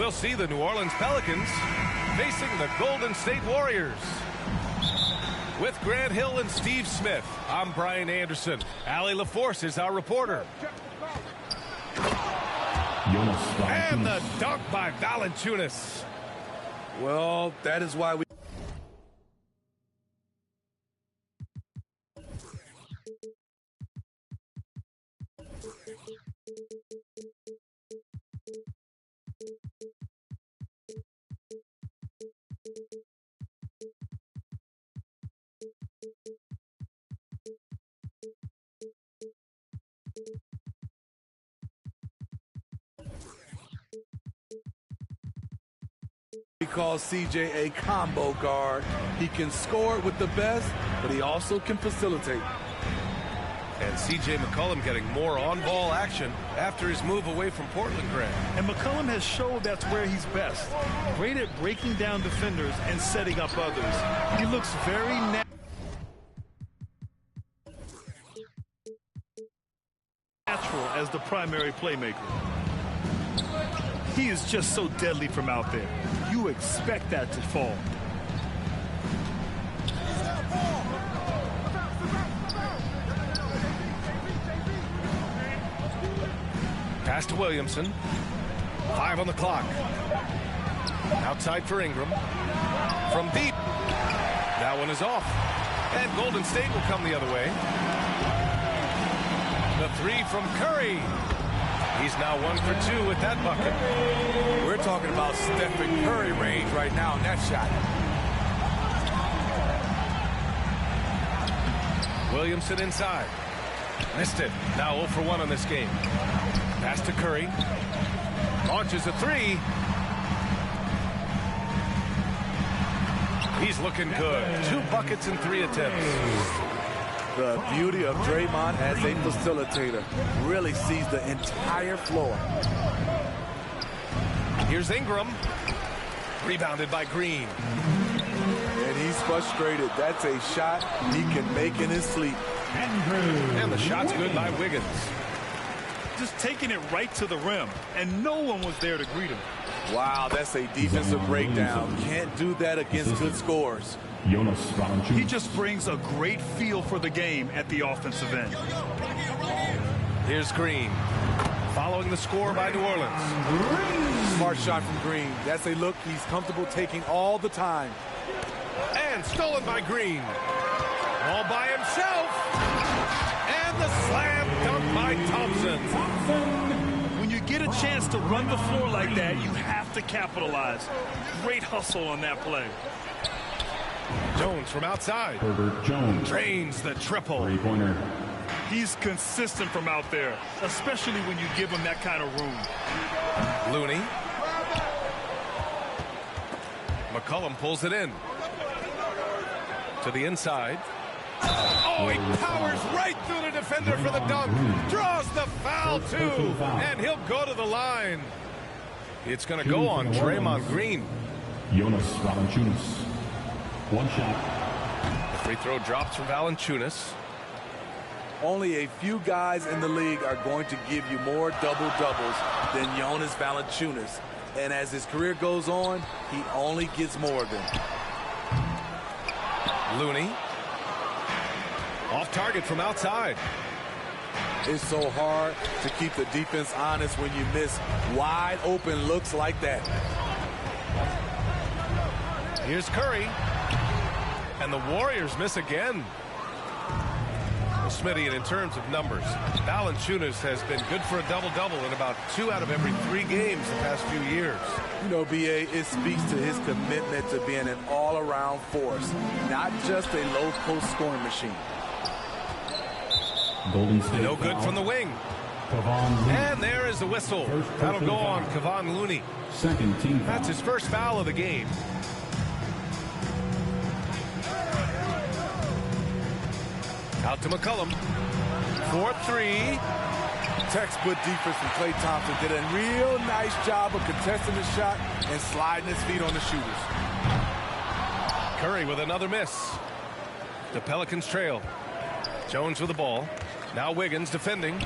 we'll see the New Orleans Pelicans facing the Golden State Warriors. With Grant Hill and Steve Smith, I'm Brian Anderson. Allie LaForce is our reporter. And the dunk by Valanciunas. Well, that is why we... We call CJ a combo guard. He can score with the best, but he also can facilitate. And CJ McCollum getting more on-ball action after his move away from Portland, Grant. And McCollum has showed that's where he's best. Great at breaking down defenders and setting up others. He looks very natural as the primary playmaker. He is just so deadly from out there. You expect that to fall. Pass to Williamson. 5 on the clock. Outside for Ingram. From deep. That one is off. And Golden State will come the other way. The three from Curry. He's now 1 for 2 with that bucket. We're talking about Stephen Curry range right now in that shot. Williamson inside. Missed it. Now 0 for 1 on this game. Pass to Curry. Launches a three. He's looking good. 2 buckets in 3 attempts. The beauty of Draymond as a facilitator. Really sees the entire floor. Here's Ingram. Rebounded by Green. And he's frustrated. That's a shot he can make in his sleep. And the shot's good by Wiggins. Just taking it right to the rim, and no one was there to greet him. Wow, that's a defensive breakdown. Can't do that against good scores. He just brings a great feel for the game at the offensive end. Here's Green. Following the score by New Orleans. Smart shot from Green. That's a look he's comfortable taking all the time. And stolen by Green. All by himself. And the slam dunk by Thompson. When you get a chance to run the floor like that, you have to capitalize. Great hustle on that play. Jones from outside. Herbert Jones Drains the triple. Three-pointer. He's consistent from out there, especially when you give him that kind of room. Looney. McCollum pulls it in. To the inside. Oh, he powers right through the defender for the dunk. Draws the foul, too. And he'll go to the line. It's going to go on Draymond Green. Jonas Valanciunas. One shot. The free throw drops for Valanciunas. Only a few guys in the league are going to give you more double-doubles than Jonas Valanciunas. And as his career goes on, he only gets more of them. Looney. Off target from outside. It's so hard to keep the defense honest when you miss wide open looks like that. Here's Curry. And the Warriors miss again. Well, Smitty, and in terms of numbers, Valanciunas has been good for a double-double in about 2 out of every 3 games the past few years. You know, B.A., it speaks to his commitment to being an all-around force, not just a low-post scoring machine. Golden State No good from the wing. And there is the whistle. That'll go on Kevon Looney. Second team foul. That's his first foul of the game. Out to McCollum. 4-3. Textbook defense from Klay Thompson did a real nice job of contesting the shot and sliding his feet on the shooters. Curry with another miss. The Pelicans trail. Jones with the ball. Now Wiggins defending.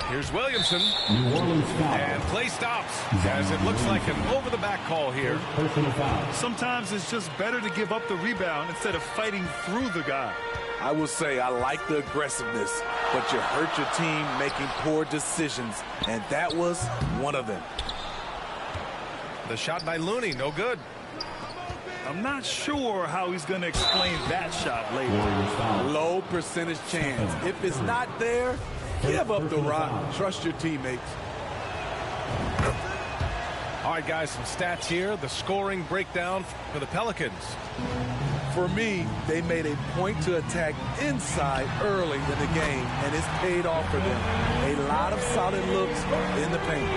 Here's Williamson. New Orleans foul. And play stops as it looks like an over-the-back call here. Personal foul. Sometimes it's just better to give up the rebound instead of fighting through the guy. I will say I like the aggressiveness, but you hurt your team making poor decisions, and that was one of them. The shot by Looney, no good. I'm not sure how he's going to explain that shot later. Low percentage chance. If it's not there, give up the rock. Trust your teammates. All right, guys, some stats here. The scoring breakdown for the Pelicans. For me, they made a point to attack inside early in the game, and it's paid off for them. A lot of solid looks in the paint.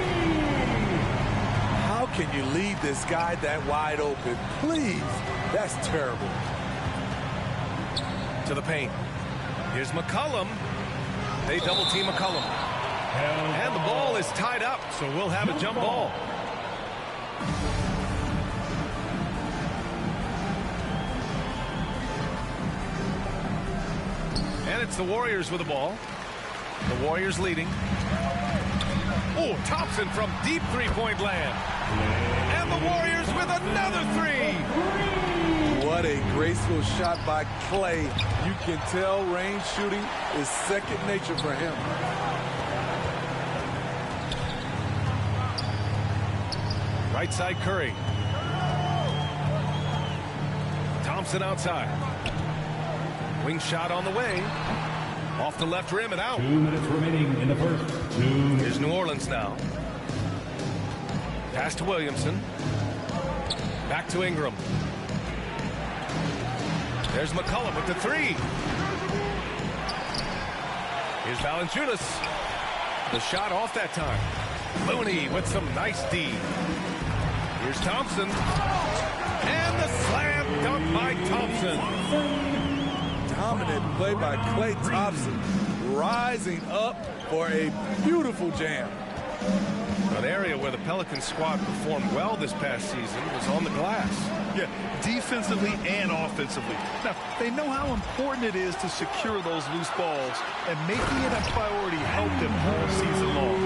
How can you leave this guy that wide open? Please, that's terrible. To the paint. Here's McCollum. They double team McCollum. And the ball is tied up, so we'll have a jump ball. And it's the Warriors with the ball. The Warriors leading. Oh, Thompson from deep three-point land. And the Warriors with another three. What a graceful shot by Clay. You can tell range shooting is second nature for him. Right side Curry. Thompson outside. Wing shot on the way. Off the left rim and out. 2 minutes remaining in the first. Here's New Orleans now. Pass to Williamson. Back to Ingram. There's McCollum with the three. Here's Valanciunas. The shot off that time. Looney with some nice D. Here's Thompson. And the slam dunk by Thompson. Dominant play by Klay Thompson, rising up for a beautiful jam. An area where the Pelicans squad performed well this past season was on the glass. Yeah, defensively and offensively. Now, they know how important it is to secure those loose balls, and making it a priority helped them all season long.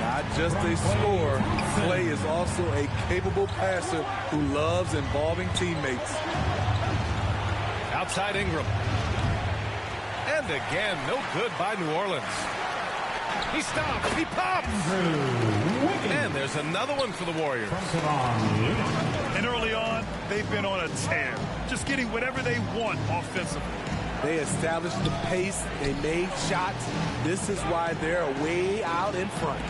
Not just a scorer, Klay is also a capable passer who loves involving teammates. Outside Ingram. And again, no good by New Orleans. He stops. He pops. And there's another one for the Warriors. And early on, they've been on a tear. Just getting whatever they want offensively. They established the pace. They made shots. This is why they're way out in front.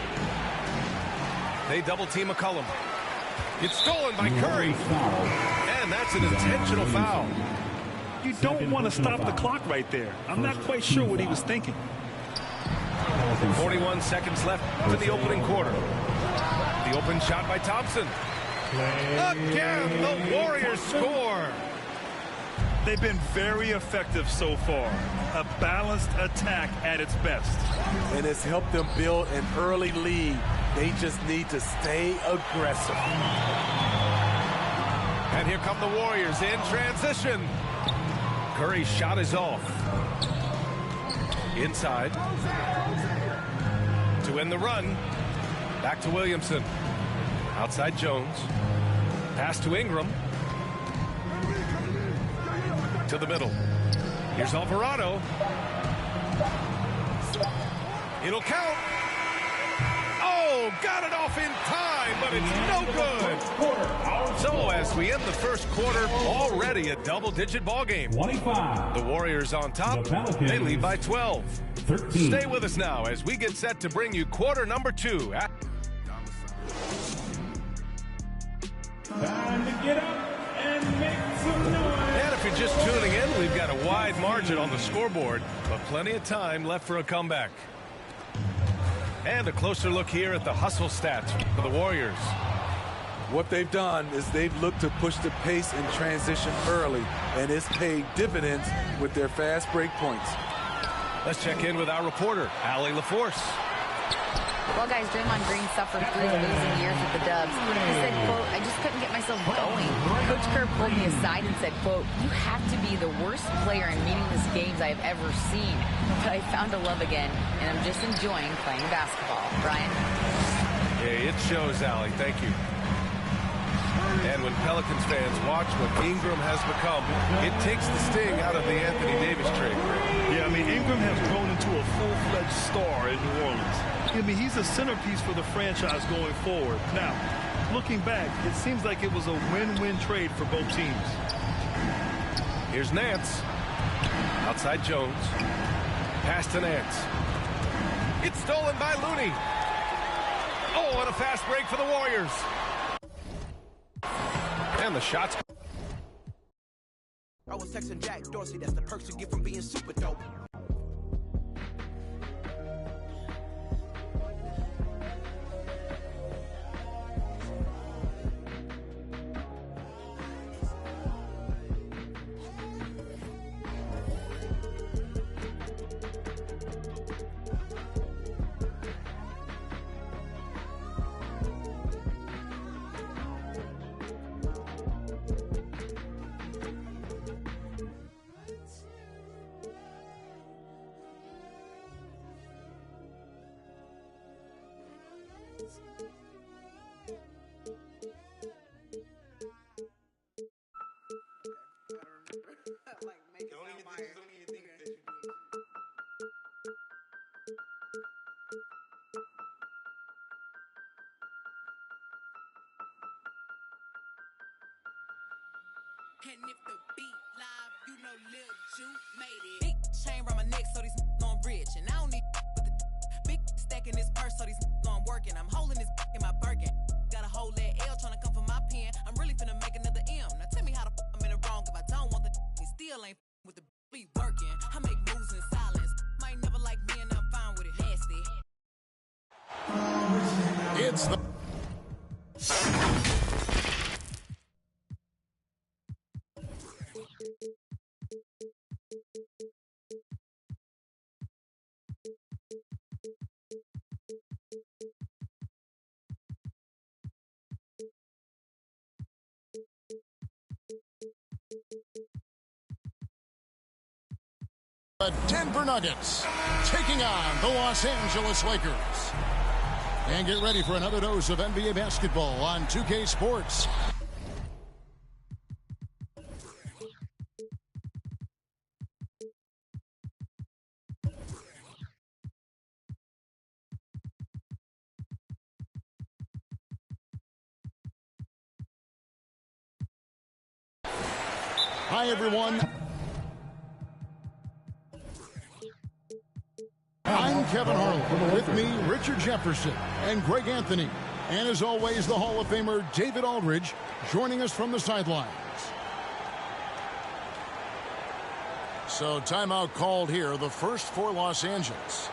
They double team McCollum. It's stolen by Curry. And that's an intentional foul. You don't want to stop the clock right there. I'm not quite sure what he was thinking. 41 seconds left in the opening quarter. The open shot by Thompson. Again, the Warriors score. They've been very effective so far. A balanced attack at its best. And it's helped them build an early lead. They just need to stay aggressive. And here come the Warriors in transition. Curry's shot is off. Inside. To end the run. Back to Williamson. Outside Jones. Pass to Ingram. To the middle. Here's Alvarado. It'll count. Oh, got it off in time, but it's no good. So as we end the first quarter, already a double-digit ball game. 25. The Warriors on top. They lead by 12. 13. Stay with us now as we get set to bring you quarter number 2. Time to get up and make some noise. And if you're just tuning in, we've got a wide margin on the scoreboard, but plenty of time left for a comeback. And a closer look here at the hustle stats for the Warriors. What they've done is they've looked to push the pace in transition early, and it's paid dividends with their fast break points. Let's check in with our reporter, Allie LaForce. Well, guys, Draymond Green suffered through the losing years with the Dubs. He said, quote, I just couldn't get myself going. Coach Kerr pulled me aside and said, quote, you have to be the worst player in meaningless games I have ever seen. But I found a love again, and I'm just enjoying playing basketball. Brian? Yeah, it shows, Allie. Thank you. And when Pelicans fans watch what Ingram has become, it takes the sting out of the Anthony Davis trade. Yeah, I mean, Ingram has grown into a full-fledged star in New Orleans. I mean, he's a centerpiece for the franchise going forward. Now, looking back, it seems like it was a win-win trade for both teams. Here's Nance. Outside Jones. Pass to Nance. It's stolen by Looney. Oh, and a fast break for the Warriors. And the shots. I was texting Jack Dorsey. That's the perks you get from being super dope. And if the beat live, you know Lil Ju made it. Big chain around my neck, so these know I'm rich. And I don't need with the big stack in this purse, so these know I'm working. I'm holding this in my Birkin. Got a whole that L trying to come for my pen. I'm really finna make another M. Now tell me how the I'm in the wrong if I don't want the he still ain't with the be working. I make moves in silence. Might never like me and I'm fine with it. Nasty. It's the Denver Nuggets taking on the Los Angeles Lakers. And get ready for another dose of NBA basketball on 2K Sports. Hi, everyone. I'm Kevin Harlan. With me, Richard Jefferson and Greg Anthony. And as always, the Hall of Famer David Aldridge joining us from the sidelines. So timeout called here, the first for Los Angeles.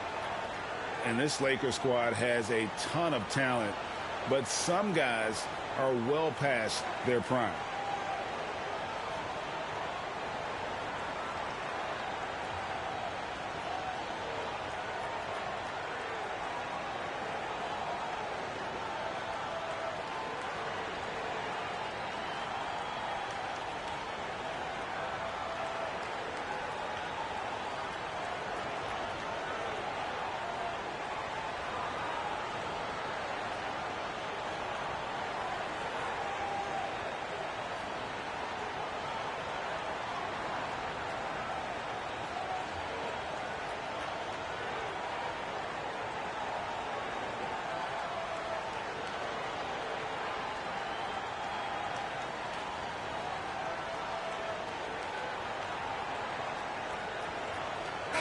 And this Lakers squad has a ton of talent, but some guys are well past their prime.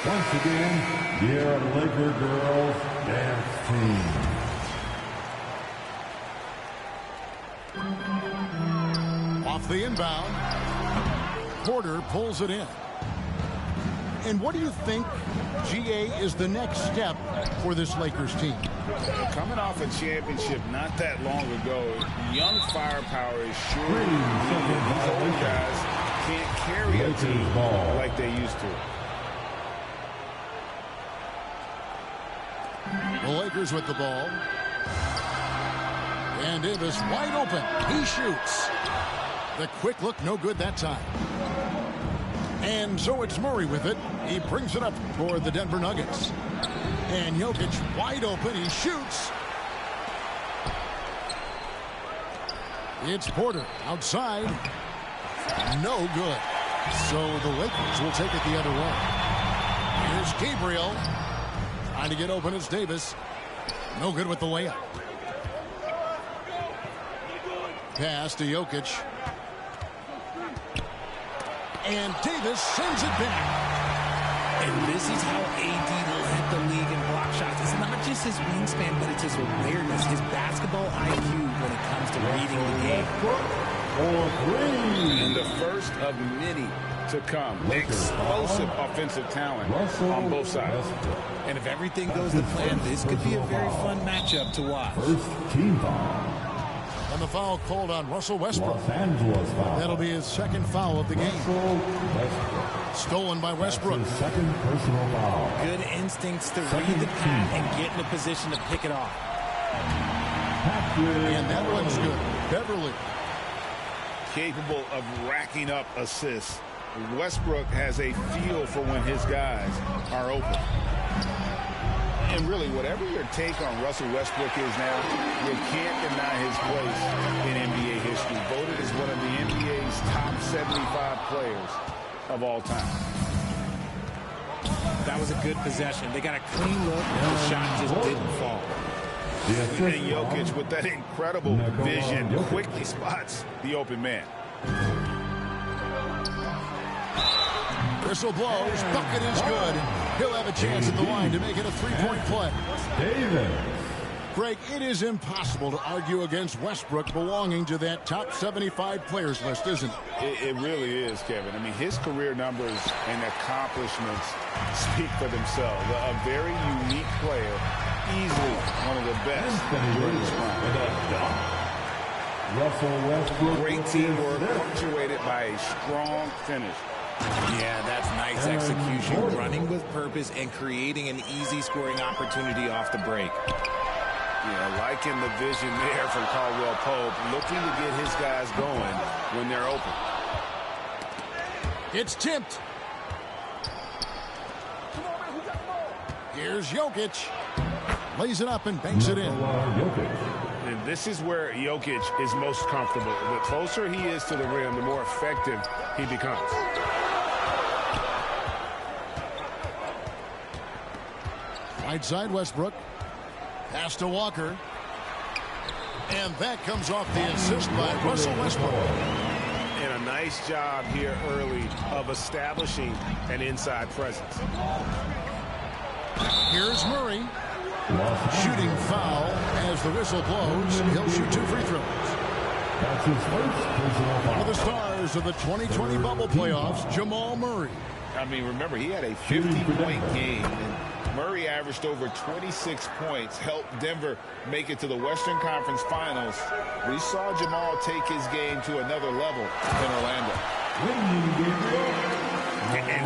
Once again, your Laker girls dance team. Off the inbound, Porter pulls it in. And what do you think, GA, is the next step for this Lakers team? Coming off a championship not that long ago, young firepower is sure. These old guys can't carry a team like they used to. The Lakers with the ball. And Davis wide open. He shoots. The quick look, no good that time. And so it's Murray with it. He brings it up for the Denver Nuggets. And Jokic wide open. He shoots. It's Porter outside. No good. So the Lakers will take it the other way. Here's Gabriel. Trying to get open. It's Davis. No good with the layup. Pass to Jokic. And Davis sends it back. And this is how AD led the league in block shots. It's not just his wingspan, but it's his awareness, his basketball IQ when it comes to reading the game. And the first of many to come. Explosive offensive talent on both sides. And if everything goes to plan, this could be a very fun matchup to watch. First team foul. And the foul called on Russell Westbrook. Los Angeles foul. That'll be his second foul of the game. Stolen by Westbrook. His second personal foul. Good instincts to read the path and get in a position to pick it off. And that one's good. Beverly. Capable of racking up assists. Westbrook has a feel for when his guys are open. And really, whatever your take on Russell Westbrook is now, you can't deny his place in NBA history. Voted as one of the NBA's top 75 players of all time. That was a good possession. They got a clean look, and the shot just didn't fall. And Jokic, with that incredible vision, quickly spots the open man. Whistle blows. Bucket is good. He'll have a chance at the line to make it a three-point play. Davis. Greg, it is impossible to argue against Westbrook belonging to that top 75 players list, isn't it? It really is, Kevin. I mean, his career numbers and accomplishments speak for themselves. A very unique player, easily one of the best during his prime. Russell Westbrook. Great teamwork punctuated by a strong finish. Yeah, that's nice execution, running with purpose and creating an easy scoring opportunity off the break. Yeah, liking the vision there from Caldwell Pope, looking to get his guys going when they're open. It's tipped. Here's Jokic. Lays it up and banks it in. And this is where Jokic is most comfortable. The closer he is to the rim, the more effective he becomes. Right side Westbrook. Pass to Walker. And that comes off the assist by Russell Westbrook. And a nice job here early of establishing an inside presence. Here's Murray. Shooting foul as the whistle blows. He'll shoot 2 free throws. That's his first personal foul. One of the stars of the 2020 bubble playoffs, Jamal Murray. I mean, remember, he had a 50-point game. And Murray averaged over 26 points, helped Denver make it to the Western Conference Finals. We saw Jamal take his game to another level in Orlando. And he can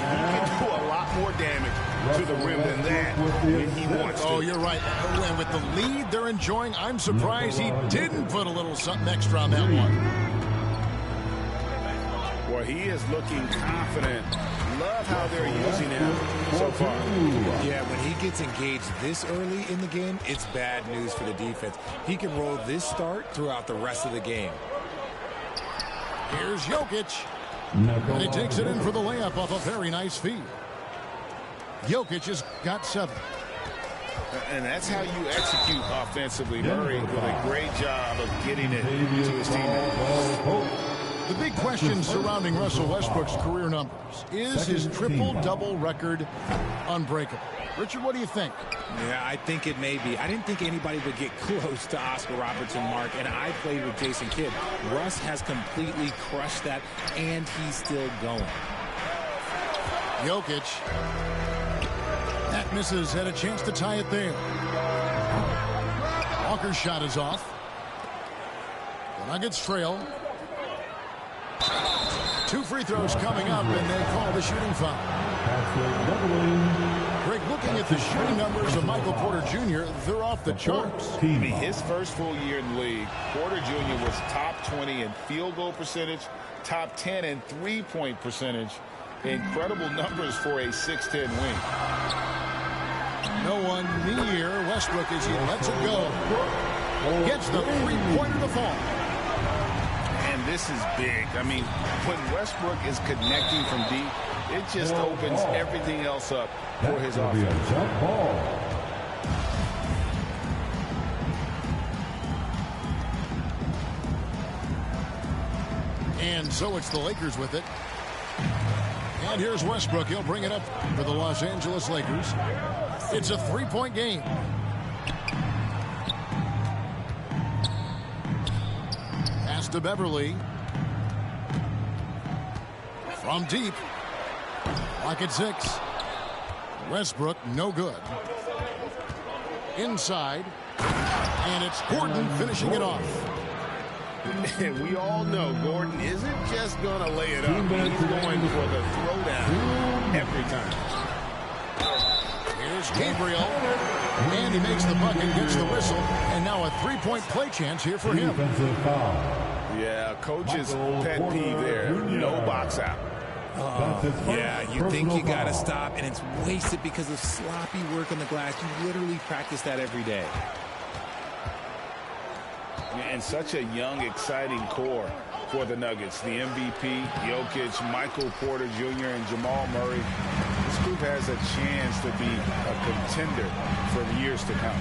do a lot more damage to the rim than that when he wants to. Oh, you're right. And with the lead they're enjoying, I'm surprised he didn't put a little something extra on that one. Well, he is looking confident. Love how they're using him so far. Yeah, when he gets engaged this early in the game, it's bad news for the defense. He can roll this start throughout the rest of the game. Here's Jokic. And he takes it in for the layup off a very nice feed. Jokic has got 7. And that's how you execute offensively. Murray with a great job of getting it to his teammates. The big question surrounding Russell Westbrook's career numbers is his triple-double record unbreakable. Richard, what do you think? Yeah, I think it may be. I didn't think anybody would get close to Oscar Robertson, Mark, and I played with Jason Kidd. Russ has completely crushed that, and he's still going. Jokic. That misses. Had a chance to tie it there. Walker's shot is off. The Nuggets trail. 2 free throws coming up, and they call the shooting foul. Greg, looking at with the shooting numbers of Michael Porter Jr., they're off the charts. I mean, his first full year in the league, Porter Jr. was top 20 in field goal percentage, top 10 in three-point percentage. Incredible numbers for a 6'10" wing. No one near Westbrook as he lets it go. Gets the three-pointer to fall. And this is big. I mean, when Westbrook is connecting from deep, it just opens everything else up for his offense. And so it's the Lakers with it. And here's Westbrook. He'll bring it up for the Los Angeles Lakers. It's a three-point game. Pass to Beverly. From deep. Lock at 6. Westbrook, no good. Inside. And it's Gordon finishing it off. And we all know Gordon isn't just going to lay it up. He's going for the throwdown every time. Here's Gabriel. And he makes the bucket, gets the whistle. And now a three-point play chance here for him. Yeah, coach's pet peeve there. No box out. Yeah, you think you got to stop, and it's wasted because of sloppy work on the glass. You literally practice that every day. And such a young, exciting core for the Nuggets. The MVP, Jokic, Michael Porter Jr., and Jamal Murray. This group has a chance to be a contender for years to come.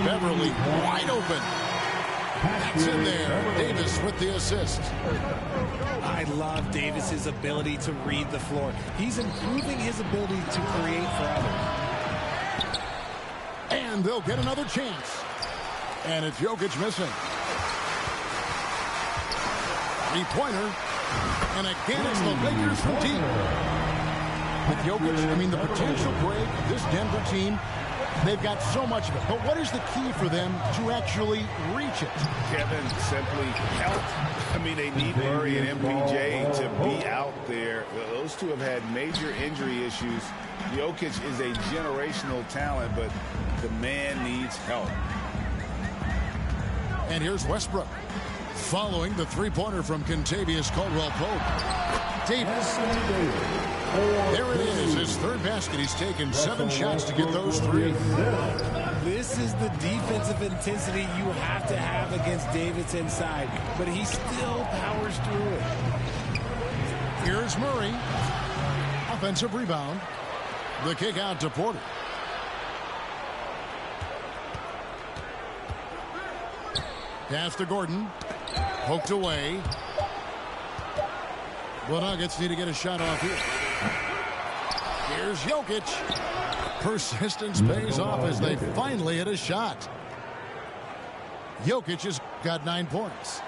Beverly wide open. That's in there. Davis with the assist. I love Davis's ability to read the floor. He's improving his ability to create for others. And they'll get another chance. And it's Jokic missing. Three-pointer. And again, it's the Lakers from deep. With Jokic, I mean, the potential break, this Denver team, they've got so much of it. But what is the key for them to actually reach it? Kevin, simply health. I mean, they need Murray and MPJ to be out there. Those two have had major injury issues. Jokic is a generational talent, but the man needs help. And here's Westbrook. Following the three-pointer from Kentavious Caldwell-Pope. Davis. There it is, his third basket. He's taken 7 shots to get those 3. This is the defensive intensity you have to have against Davis inside, but he still powers through it. Here's Murray. Offensive rebound. The kick out to Porter. Pass to Gordon. Poked away. The Nuggets need to get a shot off here. Here's Jokic. Persistence pays off as they finally hit a shot. Jokic has got 9 points.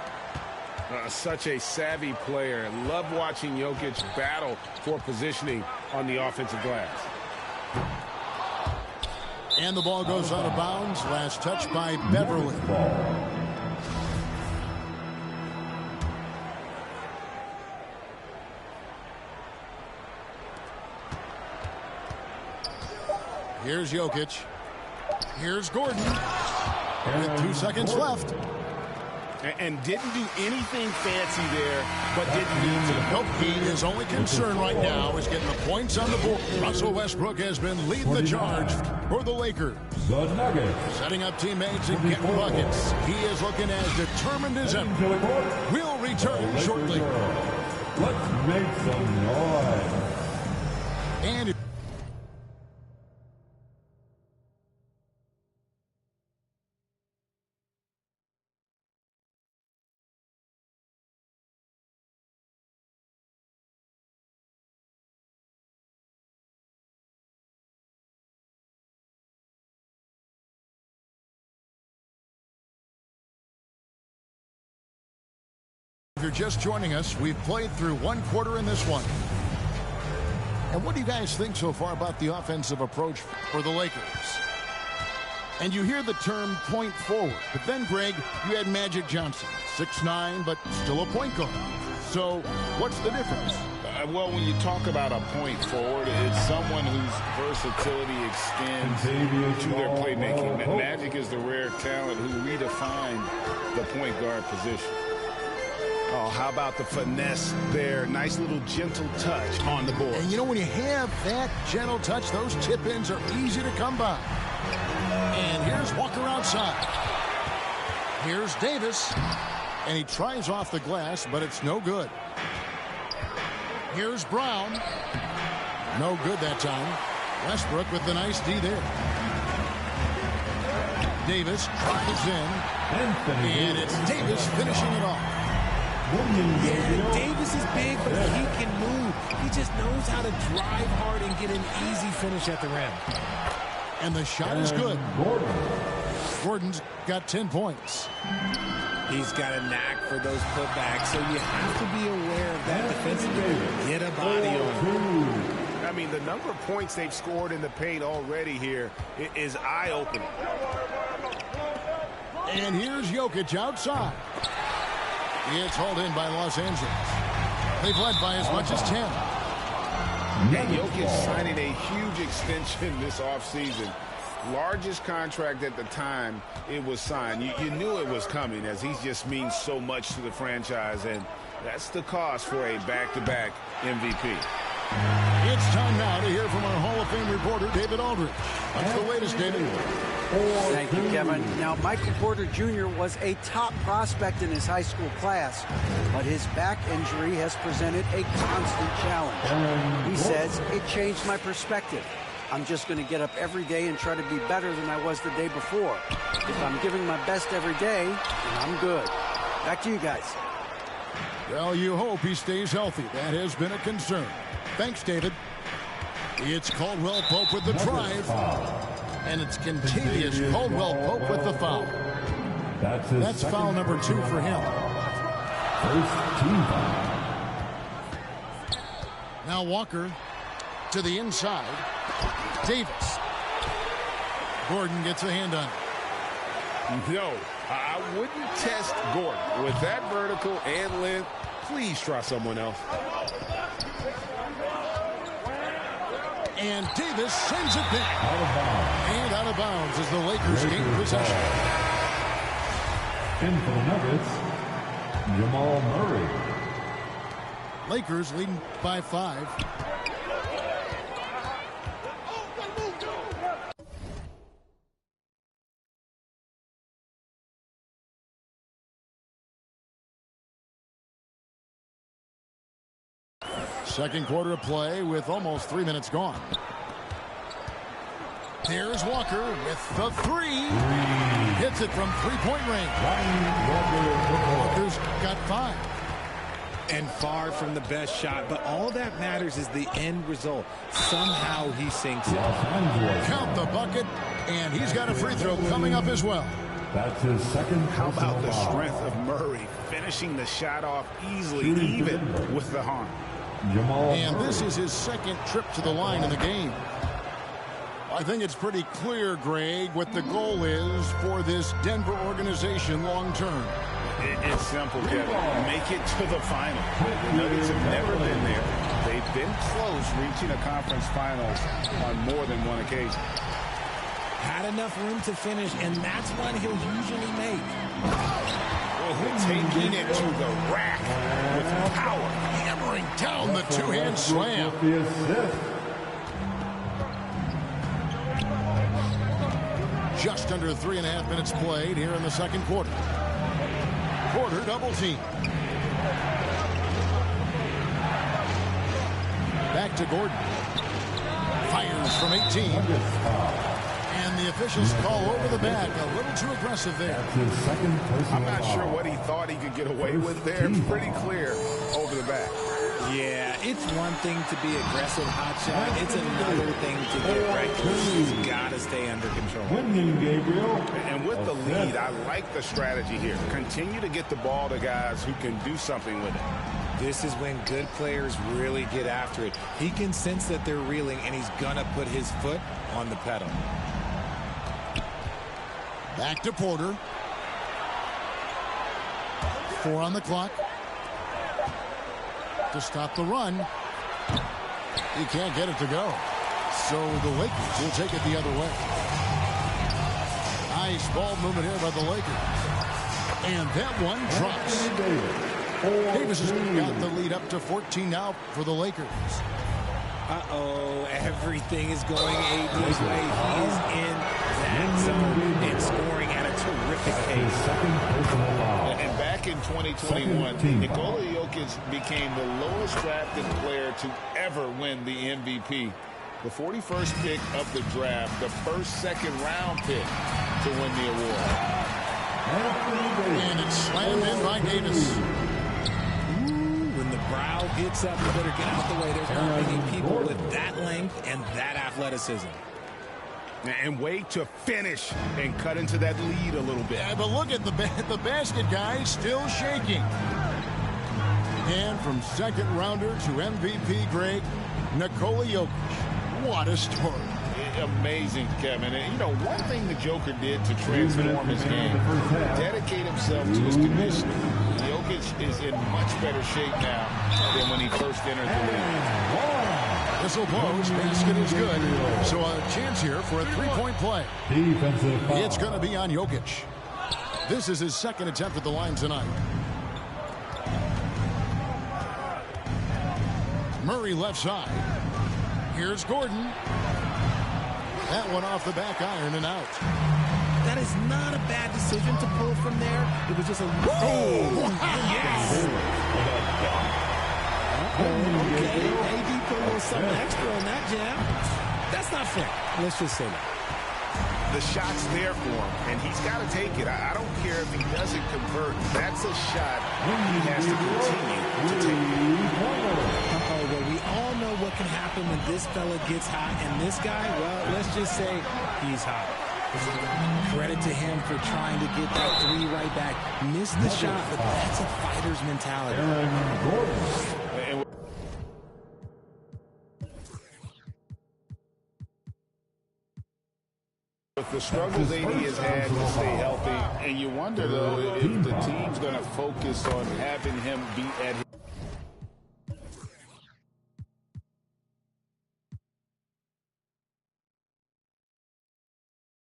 Such a savvy player. Love watching Jokic battle for positioning on the offensive glass. And the ball goes out of bounds. Last touch by Beverly. Here's Jokic. Here's Gordon. With 2 seconds left. And didn't do anything fancy there, but didn't need to. Nope, his only concern right now is getting the points on the board. Russell Westbrook has been leading the charge for the Lakers. The Nuggets. Setting up teammates and getting buckets. He is looking as determined as ever. We'll return shortly. Let's make some noise. And if you're just joining us, we've played through 1 quarter in this one. And what do you guys think so far about the offensive approach for the Lakers? And you hear the term point forward. But then, Greg, you had Magic Johnson, 6'9", but still a point guard. So what's the difference? Well, when you talk about a point forward, it's someone whose versatility extends to their playmaking. Magic is the rare talent who redefined the point guard position. Oh, how about the finesse there? Nice little gentle touch on the board. And you know, when you have that gentle touch, those tip-ins are easy to come by. And here's Walker outside. Here's Davis. And he tries off the glass, but it's no good. Here's Brown. No good that time. Westbrook with the nice D there. Davis drives in. And it's Davis finishing it off. Yeah, Davis is big, but he can move. He just knows how to drive hard and get an easy finish at the rim. And the shot is good. Gordon's got 10 points. He's got a knack for those putbacks, so you have to be aware of that defensively. Get a body on him. I mean, the number of points they've scored in the paint already here is eye-opening. And here's Jokic outside. It's hauled in by Los Angeles. They've led by as much as 10. And Jokic signing a huge extension this offseason. Largest contract at the time it was signed. You knew it was coming, as he just means so much to the franchise, and that's the cost for a back-to-back MVP. It's time now to hear from our Hall of Fame reporter, David Aldridge. What's the latest, David? Thank you, Kevin. Now, Michael Porter Jr. was a top prospect in his high school class, but his back injury has presented a constant challenge. He says, it changed my perspective. I'm just going to get up every day and try to be better than I was the day before. If I'm giving my best every day, then I'm good. Back to you guys. Well, you hope he stays healthy. That has been a concern. Thanks, David. It's Caldwell Pope with the drive. And it's Contavious Caldwell Pope with the foul. That's foul number 2 for him. First team foul. Now Walker to the inside. Davis. Gordon gets a hand on it. No, I wouldn't test Gordon. With that vertical and length, please try someone else. And Davis sends it back. And out of bounds as the Lakers gain possession. In for the Nuggets, Jamal Murray. Lakers leading by 5. Second quarter of play with almost 3 minutes gone. Here's Walker with the 3. Hits it from three-point range. Walker's got 5. And far from the best shot, but all that matters is the end result. Somehow he sinks it. Count the bucket, and he's got a free throw coming up as well. That's his second. How about the strength of Murray finishing the shot off easily, even with the harm? And this is his second trip to the line in the game. I think it's pretty clear, Greg, what the goal is for this Denver organization long term. It's simple, Kevin. Make it to the final. The Nuggets have never been there. They've been close reaching a conference finals on more than one occasion. Had enough room to finish, and that's one he'll usually make. Taking it to the rack with power. Hammering down the two-hand slam. Just under 3.5 minutes played here in the second quarter. Porter double team. Back to Gordon. Fires from 18. And the officials call over the back. A little too aggressive there. I'm not sure what he thought he could get away with there. Pretty clear over the back. Yeah, it's one thing to be aggressive, hot shot. It's another thing to get reckless. He's got to stay under control. And with the lead, I like the strategy here. Continue to get the ball to guys who can do something with it. This is when good players really get after it. He can sense that they're reeling, and he's going to put his foot on the pedal. Back to Porter. 4 on the clock. To stop the run. He can't get it to go. So the Lakers will take it the other way. Nice ball movement here by the Lakers. And that one drops. Davis has got the lead up to 14 now for the Lakers. Uh-oh, everything is going AD's way. He is in that zone and scoring at a terrific pace. And back in 2021, Nikola Jokic became the lowest drafted player to ever win the MVP. The 41st pick of the draft, the first second-round pick to win the award. And it's slammed in by Davis. When the brow gets up, you better get out the way. There's not many people with that length and that athleticism. And wait to finish and cut into that lead a little bit. Yeah, but look at the basket, guys, still shaking. And from second rounder to MVP grade, Nikola Jokic. What a story. Amazing, Kevin. And, you know, one thing the Joker did to transform his game, dedicate himself to his conditioning. Jokic is in much better shape now than when he first entered the league. Whistle blows, basket is good. So a chance here for a three-point play. It's going to be on Jokic. This is his second attempt at the line tonight. Murray left side. Here's Gordon. That one off the back iron and out. That is not a bad decision to pull from there. It was just a... Oh, wow. Yes! Okay, AD put a little something extra on that jam. That's not fair. Let's just say that. The shot's there for him, and he's got to take it. I don't care if he doesn't convert. That's a shot he has to continue to take. Well, we all know what can happen when this fella gets hot, and this guy, well, let's just say he's hot. Credit to him for trying to get that three right back. Missed the shot, but that's a fighter's mentality. With the struggles AD has had to stay healthy, and you wonder, though, if the team's going to focus on having him be at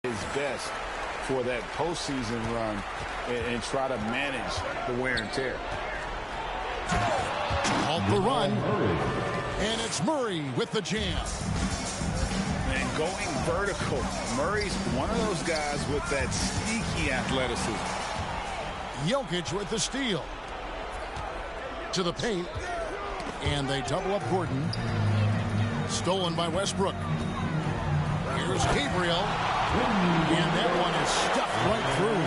his best for that postseason run and try to manage the wear and tear. Off the run. And it's Murray with the jam. And going vertical. Murray's one of those guys with that sneaky athleticism. Jokic with the steal. To the paint. And they double up Gordon. Stolen by Westbrook. Here's Gabriel. And that one is stuffed right through.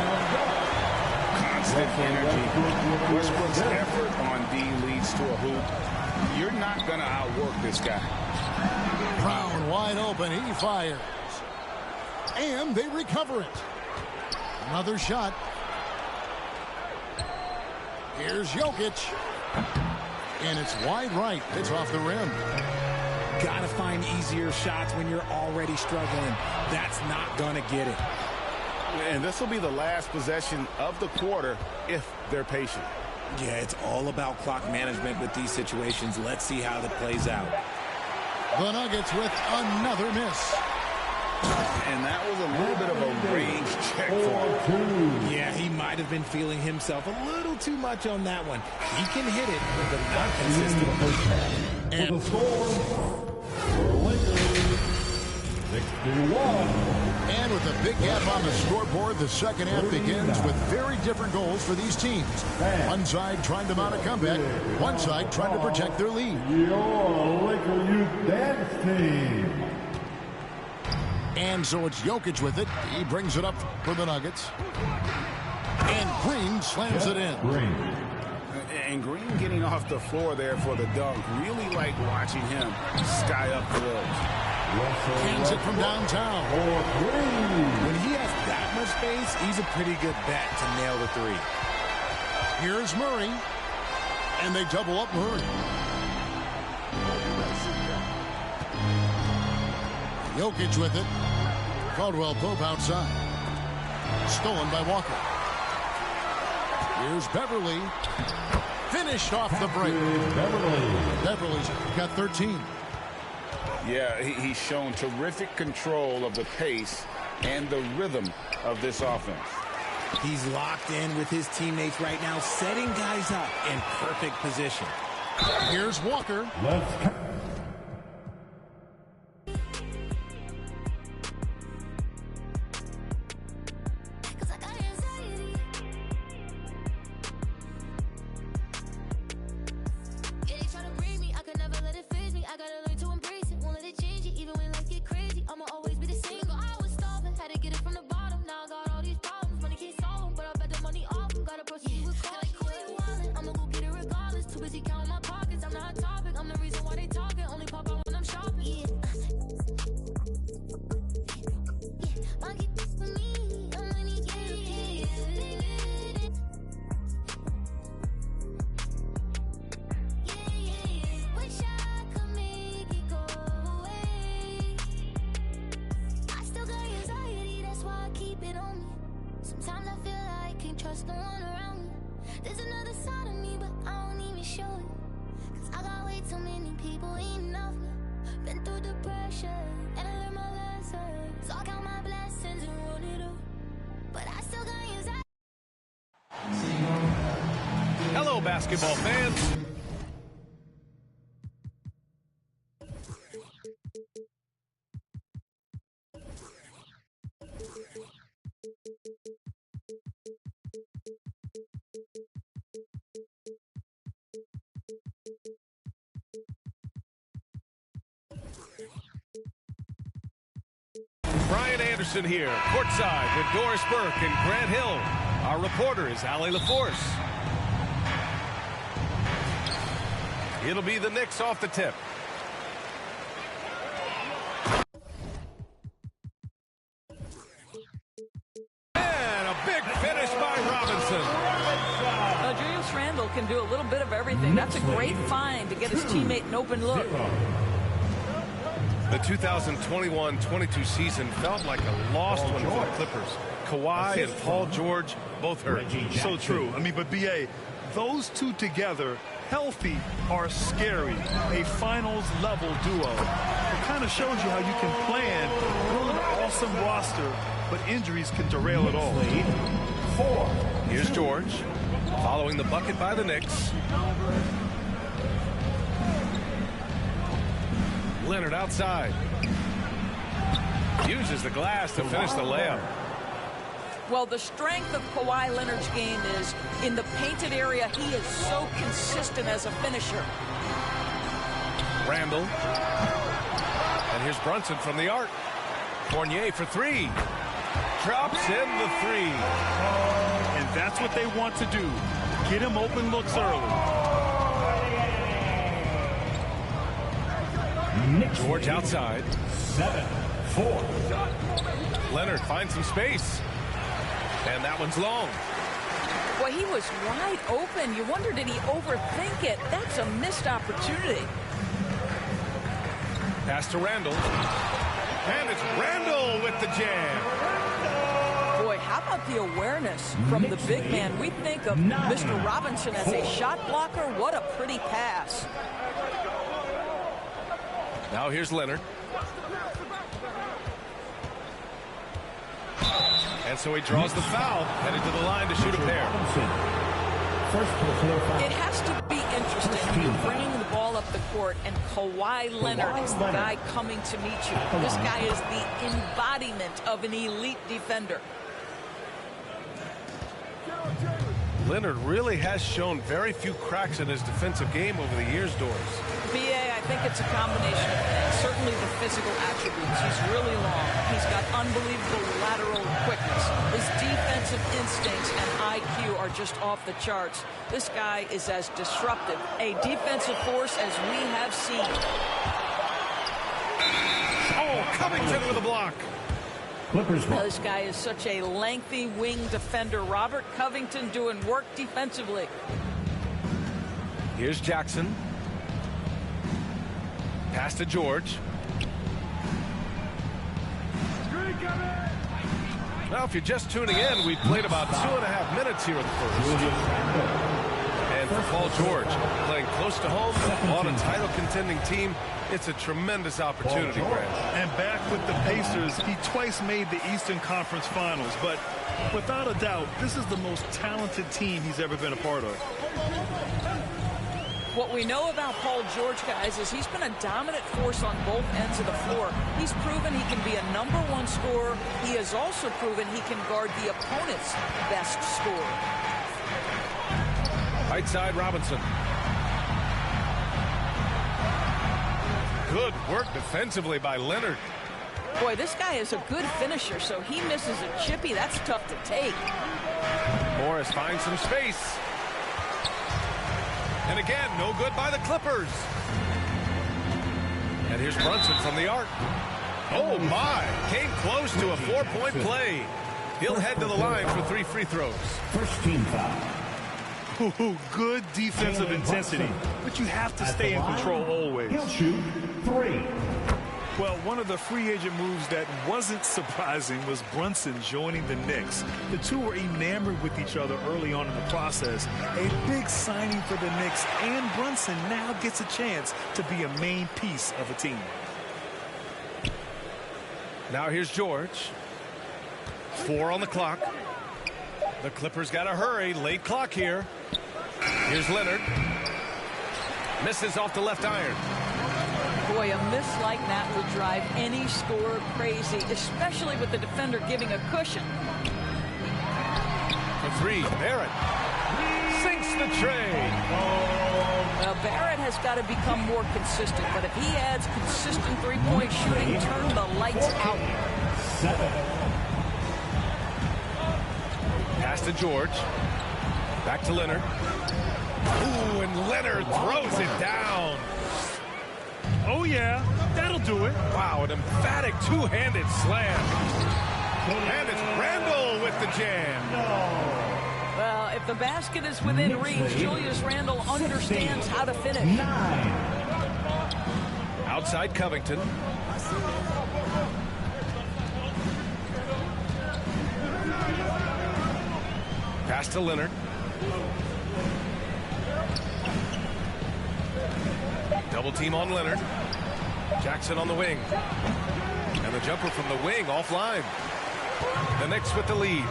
Constant energy. Westbrook's effort on D leads to a hoop. You're not going to outwork this guy. Brown wide open. He fires. And they recover it. Another shot. Here's Jokic. And it's wide right. It's off the rim. Got to find easier shots when you're already struggling. That's not going to get it. And this will be the last possession of the quarter if they're patient. Yeah, it's all about clock management with these situations. Let's see how that plays out. The Nuggets with another miss. And that was a little bit of a range check for him. Yeah, he might have been feeling himself a little too much on that one. He can hit it, but not consistently. And the score, Lakers 61. And with a big gap on the scoreboard, the second half begins with very different goals for these teams. One side trying to mount a comeback, one side trying to protect their lead. Your Laker Youth Dance Team. And so it's Jokic with it. He brings it up for the Nuggets. And Green slams it in. And Green getting off the floor there for the dunk. Really like watching him sky up the road. Hands it from downtown. When he has that much space, he's a pretty good bet to nail the three. Here's Murray. And they double up Murray. Jokic with it. Caldwell Pope outside. Stolen by Walker. Here's Beverly. Finished off the break. Beverly's got 13. Yeah, he's shown terrific control of the pace and the rhythm of this offense. He's locked in with his teammates right now, setting guys up in perfect position. Here's Walker. Let's go. Hello, basketball fans. Brian Anderson here, courtside with Doris Burke and Grant Hill. Our reporter is Allie LaForce. It'll be the Knicks off the tip. And a big finish by Robinson. Julius Randle can do a little bit of everything. That's a great find to get his teammate an open look. The 2021-22 season felt like a lost one for the Clippers. Kawhi and Paul George both hurt. So true. I mean, but B.A., those two together, healthy, are scary. A finals-level duo. It kind of shows you how you can plan, build an awesome roster, but injuries can derail it all. Here's George, following the bucket by the Knicks. Leonard outside. Uses the glass to finish the layup. Well, the strength of Kawhi Leonard's game is in the painted area. He is so consistent as a finisher. Randle. And here's Brunson from the arc. Fournier for three. Drops in the three. And that's what they want to do. Get him open looks early. George outside. 7-4. Leonard finds some space. And that one's long. Boy, he was wide open. You wonder, did he overthink it? That's a missed opportunity. Pass to Randle. And it's Randle with the jam. Boy, how about the awareness from the big man? We think of Mr. Robinson as a shot blocker. What a pretty pass. Now here's Leonard. And so he draws the foul, headed to the line to shoot a pair. It has to be interesting. You're bringing the ball up the court, and Kawhi Leonard is the guy coming to meet you. This guy is the embodiment of an elite defender. Leonard really has shown very few cracks in his defensive game over the years, Doris. B.A., I think it's a combination of things. Certainly the physical attributes. He's really long. He's got unbelievable lateral quickness. His defensive instincts and IQ are just off the charts. This guy is as disruptive a defensive force as we have seen. Oh, Covington with a block. Now, this guy is such a lengthy wing defender. Robert Covington doing work defensively. Here's Jackson. Pass to George. Now, if you're just tuning in, we've played about 2.5 minutes here in the first. And for Paul George. Playing close to home on a title-contending team, it's a tremendous opportunity, Grant. And back with the Pacers, he twice made the Eastern Conference Finals. But without a doubt, this is the most talented team he's ever been a part of. What we know about Paul George, guys, is he's been a dominant force on both ends of the floor. He's proven he can be a #1 scorer. He has also proven he can guard the opponent's best scorer. Right side, Robinson. Good work defensively by Leonard. Boy, this guy is a good finisher, so he misses a chippy. That's tough to take. Morris finds some space. And again, no good by the Clippers. And here's Brunson from the arc. Oh, my. Came close to a 4-point play. He'll head to the line for 3 free throws. First team foul. Good defensive intensity, but you have to stay in control always. He'll shoot 3. Well, one of the free agent moves that wasn't surprising was Brunson joining the Knicks. The two were enamored with each other early on in the process. A big signing for the Knicks, and Brunson now gets a chance to be a main piece of a team. Now here's George. 4 on the clock. The Clippers got to hurry. Late clock here. Here's Leonard. Misses off the left iron. Boy, a miss like that would drive any scorer crazy, especially with the defender giving a cushion. For 3, Barrett sinks the tray. Well, Barrett has got to become more consistent, but if he adds consistent three-point shooting, turn the lights out. 7. Pass to George. Back to Leonard. Ooh, and Leonard throws it down. Oh, yeah, that'll do it. Wow, an emphatic two-handed slam. And it's Randle with the jam. Well, if the basket is within reach, Julius Randle understands how to finish. 9. Outside Covington. Pass to Leonard. Double team on Leonard. Jackson on the wing. And the jumper from the wing offline. The Knicks with the lead.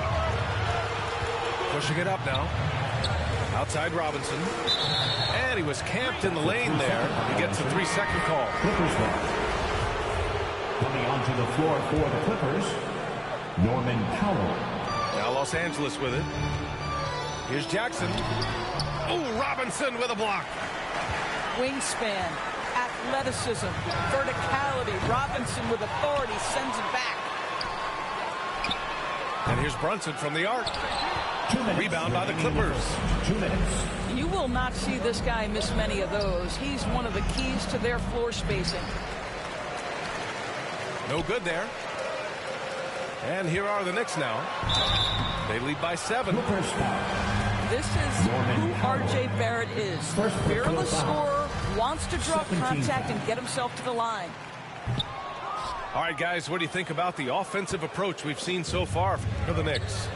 Pushing it up now. Outside Robinson. And he was camped in the lane there. He gets a 3-second call. Clippers ball. Coming onto the floor for the Clippers, Norman Powell. Now Los Angeles with it. Here's Jackson. Oh, Robinson with a block. Wingspan, athleticism, verticality. Robinson with authority sends it back. And here's Brunson from the arc. Rebound by the Clippers. 2 minutes. You will not see this guy miss many of those. He's one of the keys to their floor spacing. No good there. And here are the Knicks now. They lead by 7. This is who R.J. Barrett is. Fearless scorer, wants to draw contact and get himself to the line. All right, guys, what do you think about the offensive approach we've seen so far for the Knicks?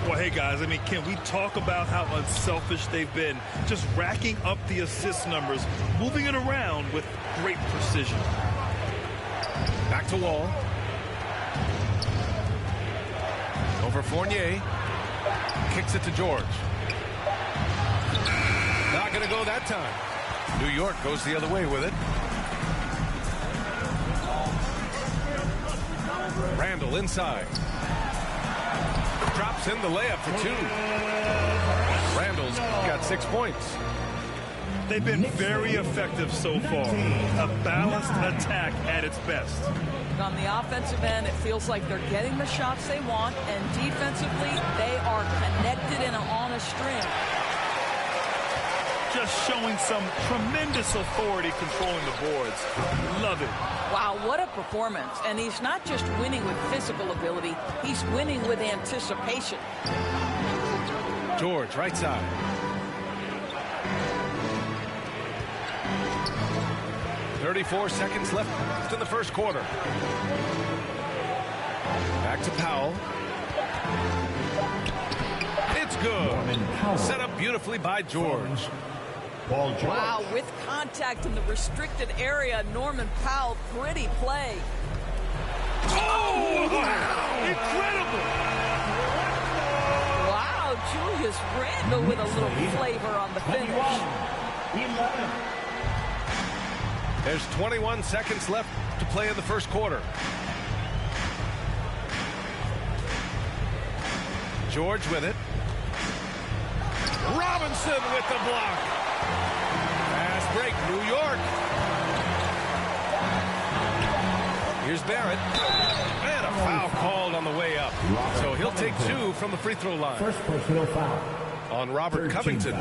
Well, hey, guys, I mean, can we talk about how unselfish they've been? Just racking up the assist numbers, moving it around with great precision. Back to Wall. Over Fournier. Kicks it to George. Not going to go that time. New York goes the other way with it. Randle inside. Drops in the layup for 2. Randle's got 6 points. They've been very effective so far. A balanced attack at its best. On the offensive end, it feels like they're getting the shots they want, and defensively, they are connected and on a string. Just showing some tremendous authority controlling the boards. Love it. Wow, what a performance. And he's not just winning with physical ability, he's winning with anticipation. George, right side. .34 seconds left in the first quarter. Back to Powell. It's good. Set up beautifully by George. Wow, with contact in the restricted area, Norman Powell, pretty play. Oh, incredible. Wow, Julius Randle with a little flavor on the finish. There's 21 seconds left to play in the first quarter. George with it. Robinson with the block. Fast break, New York. Here's Barrett. And a foul called on the way up. So he'll take 2 from the free throw line. First personal foul on Robert Covington.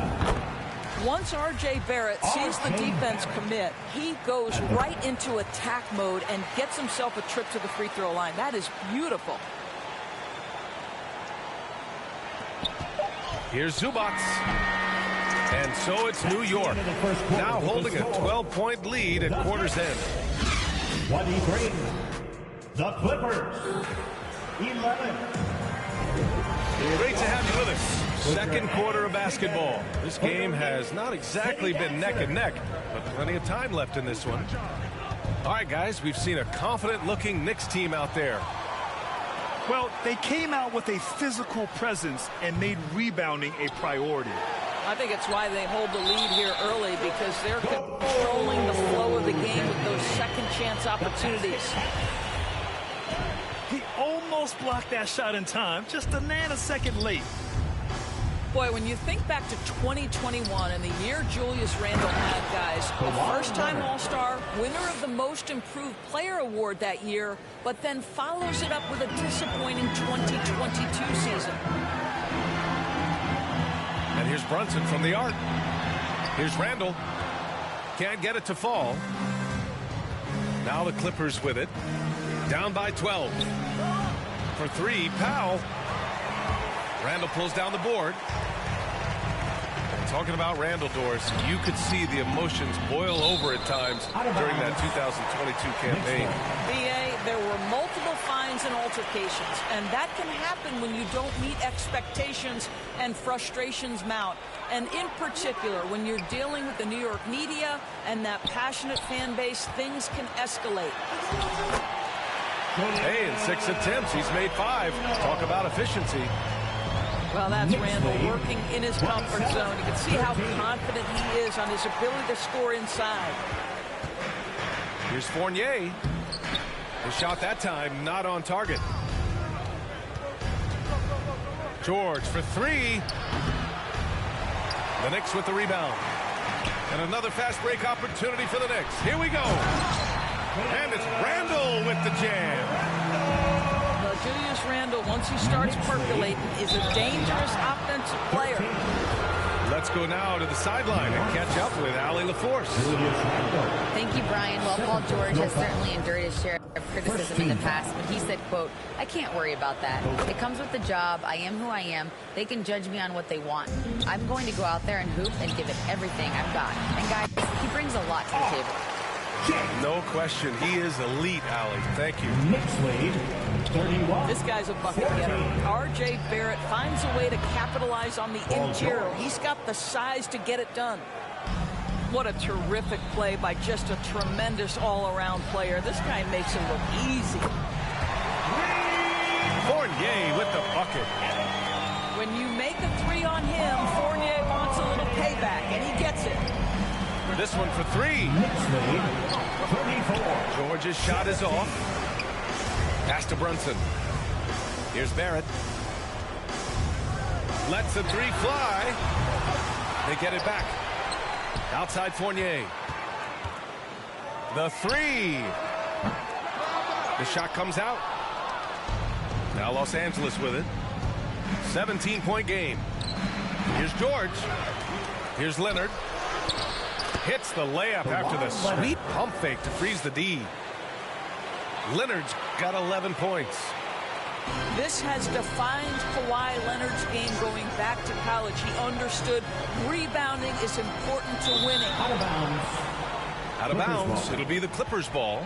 Once R.J. Barrett sees the defense commit, he goes right into attack mode and gets himself a trip to the free throw line. That is beautiful. Here's Zubac. And so it's New York, now holding a 12-point lead at quarter's end. 23. The Clippers. 11. Great to have you with us. Second quarter of basketball. This game has not exactly been neck and neck, but plenty of time left in this one. All right, guys, we've seen a confident-looking Knicks team out there. Well, they came out with a physical presence and made rebounding a priority. I think it's why they hold the lead here early, because they're controlling the flow of the game with those second chance opportunities. He almost blocked that shot in time, just a nanosecond late. Boy, when you think back to 2021 and the year Julius Randle had, guys, a first-time All-Star, winner of the Most Improved Player Award that year, but then follows it up with a disappointing 2022 season. And here's Brunson from the arc. Here's Randle. Can't get it to fall. Now the Clippers with it. Down by 12. For 3, Powell. Randle pulls down the board. Talking about Randle, Doris, you could see the emotions boil over at times during that 2022 campaign. B.A., there were multiple fines and altercations, and that can happen when you don't meet expectations and frustrations mount. And in particular, when you're dealing with the New York media and that passionate fan base, things can escalate. Hey, in 6 attempts, he's made 5. Talk about efficiency. Well, that's Randle working in his comfort zone. You can see how confident he is on his ability to score inside. Here's Fournier. His shot that time not on target. George for 3. The Knicks with the rebound. And another fast break opportunity for the Knicks. Here we go. And it's Randle with the jam. Julius Randle, once he starts percolating, is a dangerous offensive player. Let's go now to the sideline and catch up with Allie LaForce. Thank you, Brian. Well, Paul George has certainly endured his share of criticism in the past, but he said, quote, "I can't worry about that. It comes with the job. I am who I am. They can judge me on what they want. I'm going to go out there and hoop and give it everything I've got." And guys, he brings a lot to the table. No question. He is elite, Allie. Thank you. Knicks lead 31. This guy's a bucket getter. R.J. Barrett finds a way to capitalize on the interior. He's got the size to get it done. What a terrific play by just a tremendous all-around player. This guy makes it look easy. Fournier with the bucket. When you make a 3 on him, Fournier wants a little payback, and he gets it. This one for 3. George's shot is off. Pass to Brunson. Here's Barrett. Lets the 3 fly. They get it back. Outside Fournier. The 3. The shot comes out. Now Los Angeles with it. 17-point game. Here's George. Here's Leonard. Hits the layup after the sweet pump fake to freeze the D. Leonard's got 11 points. This has defined Kawhi Leonard's game going back to college. He understood rebounding is important to winning. Out of bounds. Out of bounds. It'll be the Clippers ball.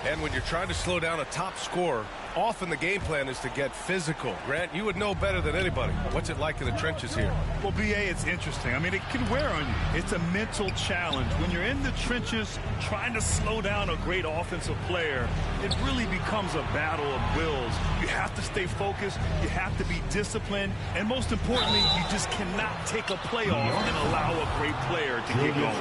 And when you're trying to slow down a top scorer, Often the game plan is to get physical. Grant, you would know better than anybody. What's it like in the trenches here? Well, BA, it's interesting. I mean, it can wear on you. It's a mental challenge. When you're in the trenches trying to slow down a great offensive player, it really becomes a battle of wills. You have to stay focused. You have to be disciplined. And most importantly, you just cannot take a play off and allow a great player to get going.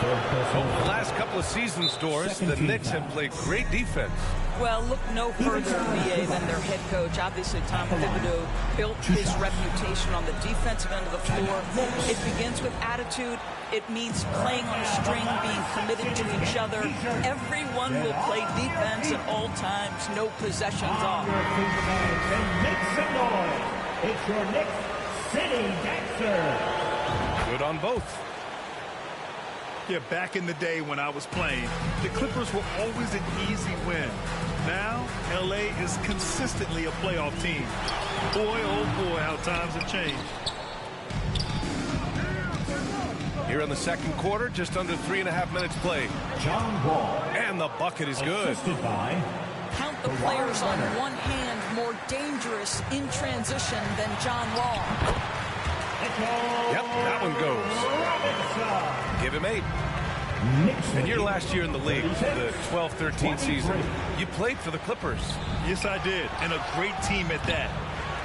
Over the last couple of seasons, Doris, the Knicks have played great defense. Well, look no further, BA, than their head coach. Obviously, Tom Thibodeau built his reputation on the defensive end of the floor. It begins with attitude. It means playing on a string, being committed to each other. Everyone will play defense at all times, no possessions off. Make some noise. It's your Knicks City Dancer. Good on both. Yeah, back in the day when I was playing, the Clippers were always an easy win. Now, L.A. is consistently a playoff team. Boy, oh boy, how times have changed. Here in the second quarter, just under 3.5 minutes played. John Wall. And the bucket is good. Count the players on one hand more dangerous in transition than John Wall. Yep, that one goes. Give him 8. In your last year in the league, the 12-13 season, you played for the Clippers. Yes, I did, and a great team at that.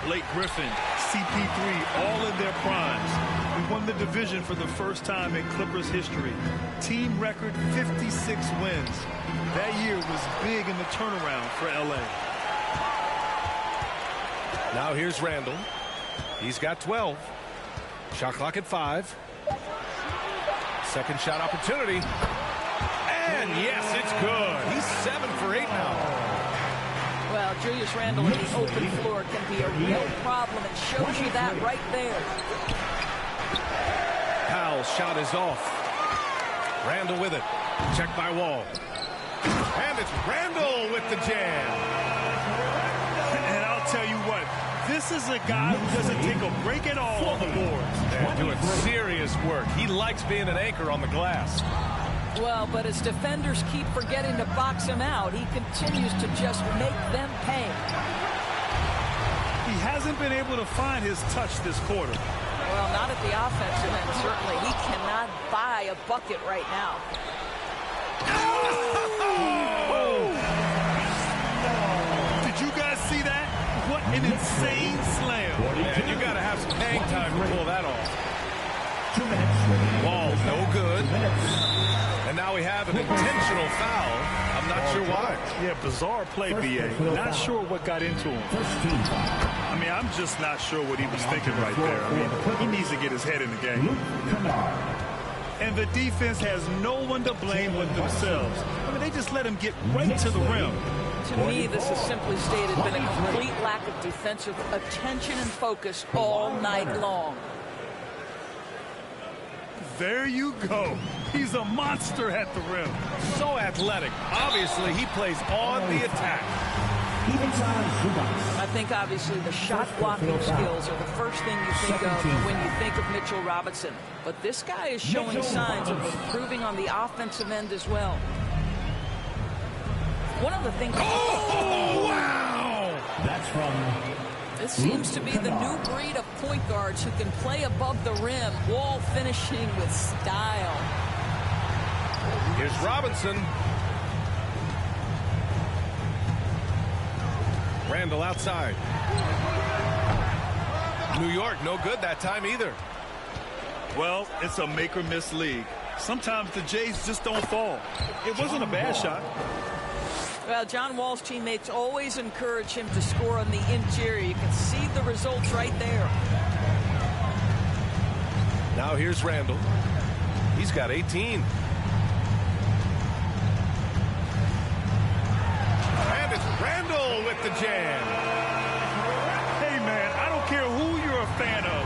Blake Griffin, CP3, all in their primes. We won the division for the first time in Clippers history. Team record 56 wins. That year was big in the turnaround for L.A. Now here's Randall. He's got 12. Shot clock at 5. Second shot opportunity. And yes, it's good. He's 7 for 8 now. Well, Julius Randle in the open floor can be a real problem. It shows you that right there. Powell's shot is off. Randle with it. Check by Wall. And it's Randle with the jam. And I'll tell you what, this is a guy who doesn't take a break at all on the boards. They're doing serious work. He likes being an anchor on the glass. Well, but as defenders keep forgetting to box him out, he continues to just make them pay. He hasn't been able to find his touch this quarter. Well, not at the offensive end, certainly. He cannot buy a bucket right now. Oh! Did you guys see that? What an insane slam. Man, you got to have some hang time to pull that off. 2 minutes. Ball, no good. And now we have an intentional foul. I'm not sure why. Yeah, bizarre play, BA. Not sure what got into him. I mean, I'm just not sure what he was thinking right there. I mean, he needs to get his head in the game. And the defense has no one to blame but themselves. I mean, they just let him get right to the rim. To me, this is simply stated been a complete lack of defensive attention and focus all night long. There you go. He's a monster at the rim. So athletic. Obviously, he plays on the attack. I think, obviously, the shot blocking skills are the first thing you think of when you think of Mitchell Robinson. But this guy is showing signs of improving on the offensive end as well. One of the things... Oh, wow! That's from... This seems to be the new breed of point guards who can play above the rim, Wall finishing with style. Here's Robinson. Randall outside. New York, no good that time either. Well, it's a make or miss league. Sometimes the Jays just don't fall. It wasn't a bad shot. Well, John Wall's teammates always encourage him to score on the interior. You can see the results right there. Now here's Randall. He's got 18. And it's Randall with the jam. Hey, man, I don't care who you're a fan of.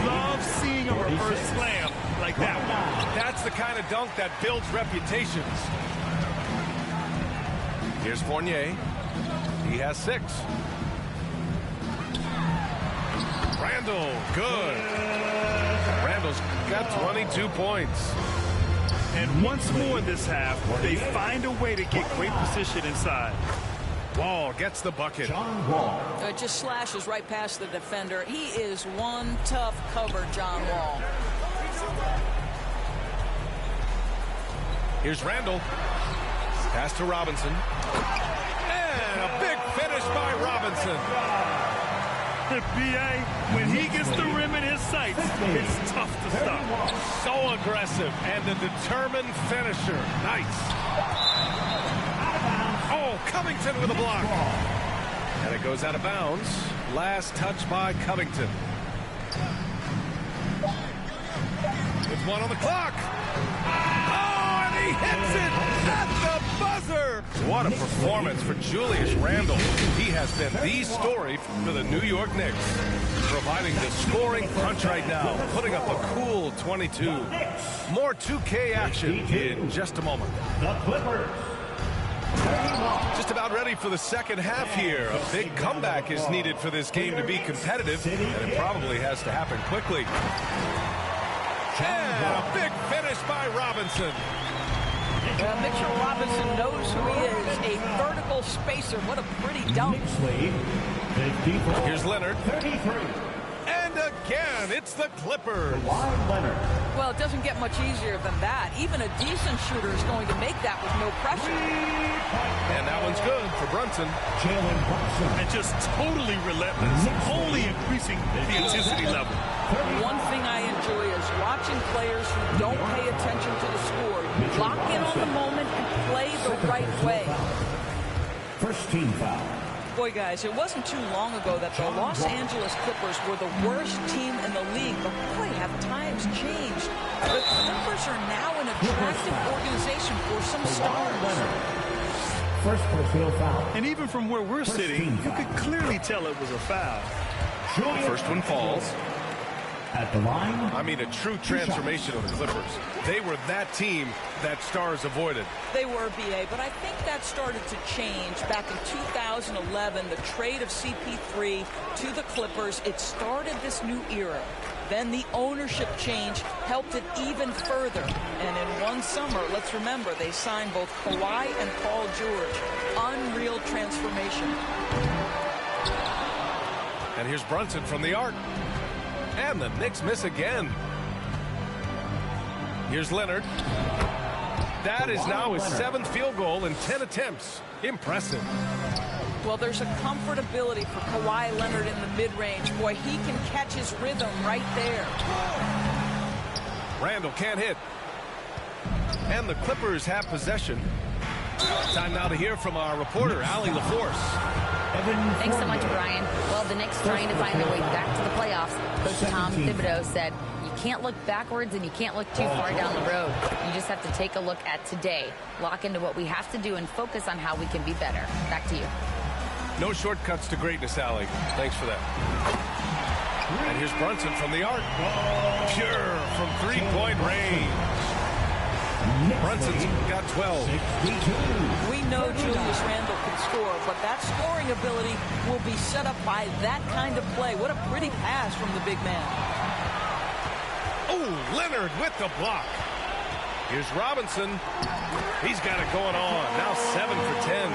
Love seeing a reverse slam like that one. That's the kind of dunk that builds reputations. Here's Fournier. He has 6. Randall, good. Randall's got 22 points. And once more this half, they find a way to get great position inside. Wall gets the bucket. John Wall. It just slashes right past the defender. He is one tough cover, John Wall. Here's Randall. Pass to Robinson. And a big finish by Robinson. The B.A., when he gets the rim in his sights, it's tough to stop. So aggressive and a determined finisher. Nice. Oh, Covington with a block. And it goes out of bounds. Last touch by Covington. With one on the clock. Oh, and he hits it at the buzzer. What a performance for Julius Randle. He has been the story for the New York Knicks, providing the scoring punch right now, putting up a cool 22. More 2K action in just a moment. The Clippers. Just about ready for the second half here. A big comeback is needed for this game to be competitive, and it probably has to happen quickly. And a big finish by Robinson. Mitchell Robinson knows who he is, a vertical spacer. What a pretty dunk. Here's Leonard. 33. And again, it's the Clippers. Leonard. Well, it doesn't get much easier than that. Even a decent shooter is going to make that with no pressure. And that one's good for Brunson. Jalen Brunson. And just totally relentless, only increasing the intensity level. One thing I enjoy is watching players who don't pay attention to the score. Lock in on the moment and play the right way. First team foul. Boy, guys, it wasn't too long ago that the Los Angeles Clippers were the worst team in the league, but boy, have times changed. The Clippers are now an attractive organization for some stars. First personal foul. And even from where we're sitting, you could clearly tell it was a foul. The first one falls. At the line. I mean, a true transformation of the Clippers. They were that team that stars avoided. They were, B.A., but I think that started to change back in 2011, the trade of CP3 to the Clippers. It started this new era. Then the ownership change helped it even further. And in one summer, let's remember, they signed both Kawhi and Paul George. Unreal transformation. And here's Brunson from the arc. And the Knicks miss again. Here's Leonard. That is now his 7th field goal in 10 attempts. Impressive. Well, there's a comfortability for Kawhi Leonard in the mid-range. Boy, he can catch his rhythm right there. Randall can't hit. And the Clippers have possession. Time now to hear from our reporter, Allie LaForce. Thanks so much, Brian. Well, the Knicks trying to find their way back to the playoffs. Coach Tom Thibodeau said, you can't look backwards and you can't look too far down the road. You just have to take a look at today, lock into what we have to do, and focus on how we can be better. Back to you. No shortcuts to greatness, Allie. Thanks for that. And here's Brunson from the arc. Pure from three-point range. Brunson's got 12. We know Julius Randle can score, but that scoring ability will be set up by that kind of play. What a pretty pass from the big man. Oh, Leonard with the block. Here's Robinson. He's got it going on. Now 7 for 10.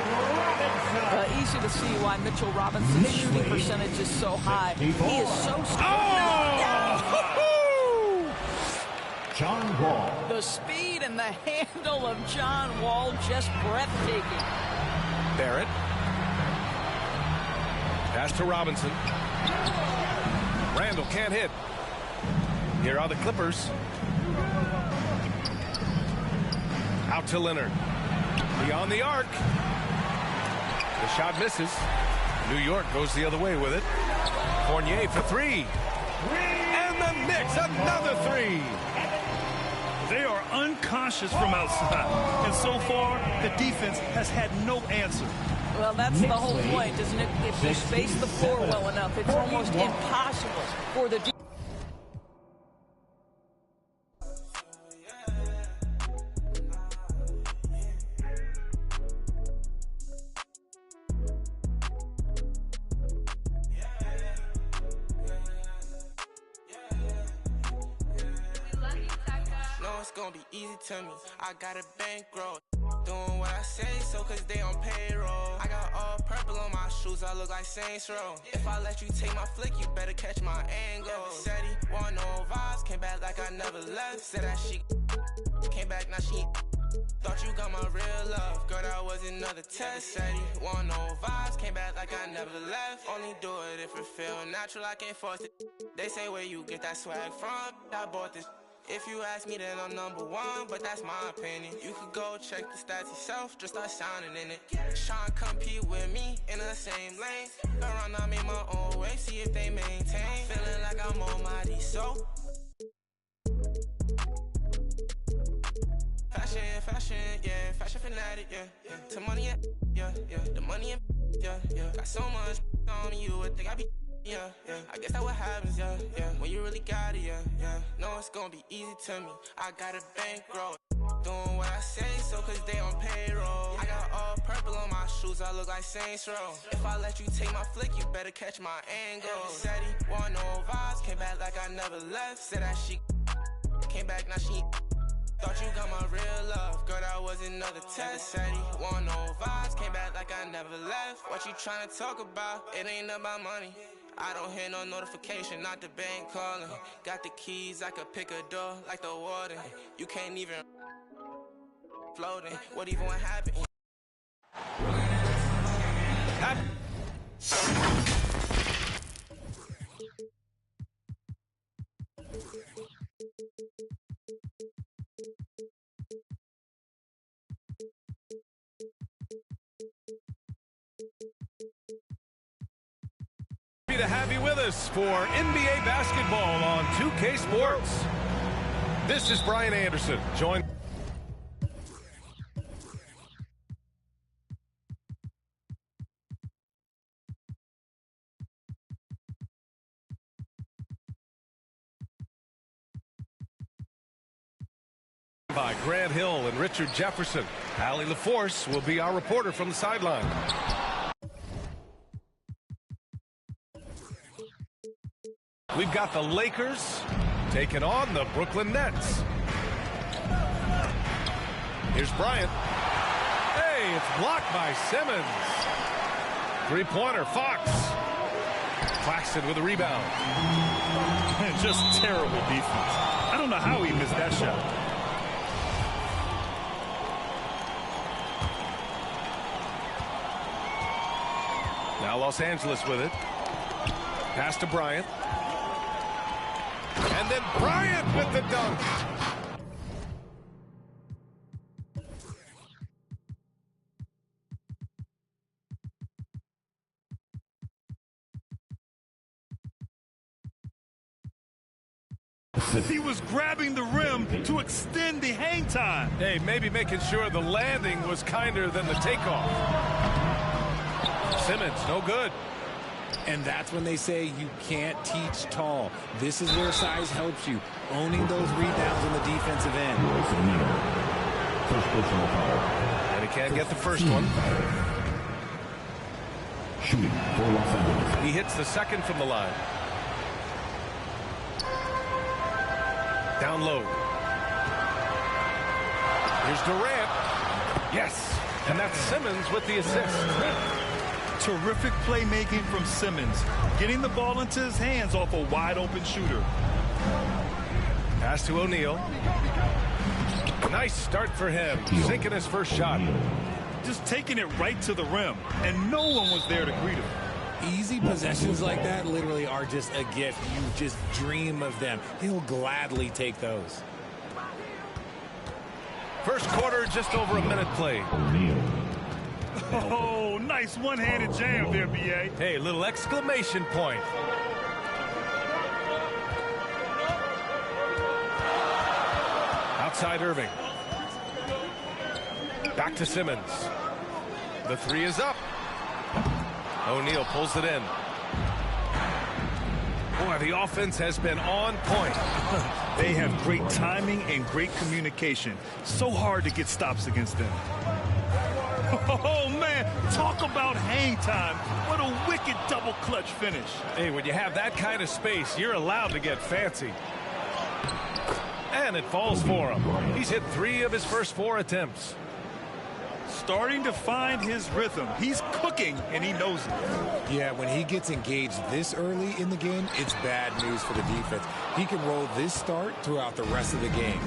Easy to see why Mitchell Robinson's shooting percentage is so high. He is so strong. John Wall. The speed and the handle of John Wall, just breathtaking. Barrett. Pass to Robinson. Randall can't hit. Here are the Clippers. Out to Leonard. Beyond the arc. The shot misses. New York goes the other way with it. Fournier for 3. And the Knicks, another 3. They are unconscious from outside. And so far, the defense has had no answer. Well, that's the whole point, isn't it? If you space the floor well enough, it's almost impossible for the defense. It's gonna be easy to me. I got a bankroll. Doing what I say, so cause they on payroll. I got all I look like Saints Row. If I let you take my flick, you better catch my angle. Said he want no vibes, came back like I never left. Said that she came back, now she thought you got my real love. Girl, that was another test. Said he want no vibes, came back like I never left. Only do it if it feel natural, I can't force it. They say where you get that swag from, I bought this. If you ask me, then I'm #1, but that's my opinion. You could go check the stats yourself, just start signing in it. Tryna compete with me in the same lane. Around, I made my own way, see if they maintain. Feeling like I'm on my D, so fashion, yeah, fashion fanatic, yeah. To money, yeah, the money, yeah. Got so much on me, you would think I be. Yeah, I guess that's what happens, yeah. When you really got it, yeah. Know it's gonna be easy to me. I got a bankroll. Doing what I say, so cause they on payroll. I got all purple on my shoes, I look like Saints Row. If I let you take my flick, you better catch my angle. Said he want no vibes, came back like I never left. Said that she came back, now she thought you got my real love. Girl, that was another test. Said he want no vibes, came back like I never left. What you tryna talk about? It ain't about money. I don't hear no notification, not the bank calling. Got the keys, I could pick a door like the warden. You can't even floating. What even happened? To have you with us for NBA basketball on 2K Sports. This is Brian Anderson, joined by Grant Hill and Richard Jefferson. Allie LaForce will be our reporter from the sideline. We've got the Lakers taking on the Brooklyn Nets. Here's Bryant. Hey, it's blocked by Simmons. Three-pointer, Fox. Claxton with a rebound. Just terrible defense. I don't know how he missed that shot. Now Los Angeles with it. Pass to Bryant. And then Bryant with the dunk. He was grabbing the rim to extend the hang time. Hey, maybe making sure the landing was kinder than the takeoff. Simmons, no good. And that's when they say you can't teach tall. This is where size helps you. Owning those rebounds on the defensive end. And he can't get the first one. Shooting for Los Angeles. He hits the second from the line. Down low. Here's Durant. Yes. And that's Simmons with the assist. Terrific playmaking from Simmons, getting the ball into his hands off a wide-open shooter. Pass to O'Neal. Nice start for him, sinking his first shot. Just taking it right to the rim, and no one was there to greet him. Easy possessions like that literally are just a gift. You just dream of them. He'll gladly take those. First quarter, just over a minute played. Oh, nice one-handed jam there, B.A. Hey, little exclamation point. Outside Irving. Back to Simmons. The three is up. O'Neal pulls it in. Boy, the offense has been on point. They have great timing and great communication. So hard to get stops against them. Oh, man, talk about hang time. What a wicked double clutch finish. Hey, when you have that kind of space, you're allowed to get fancy. And it falls for him. He's hit 3 of his first 4 attempts. starting to find his rhythm. He's cooking, and he knows it. Yeah, when he gets engaged this early in the game, it's bad news for the defense. He can roll this start throughout the rest of the game.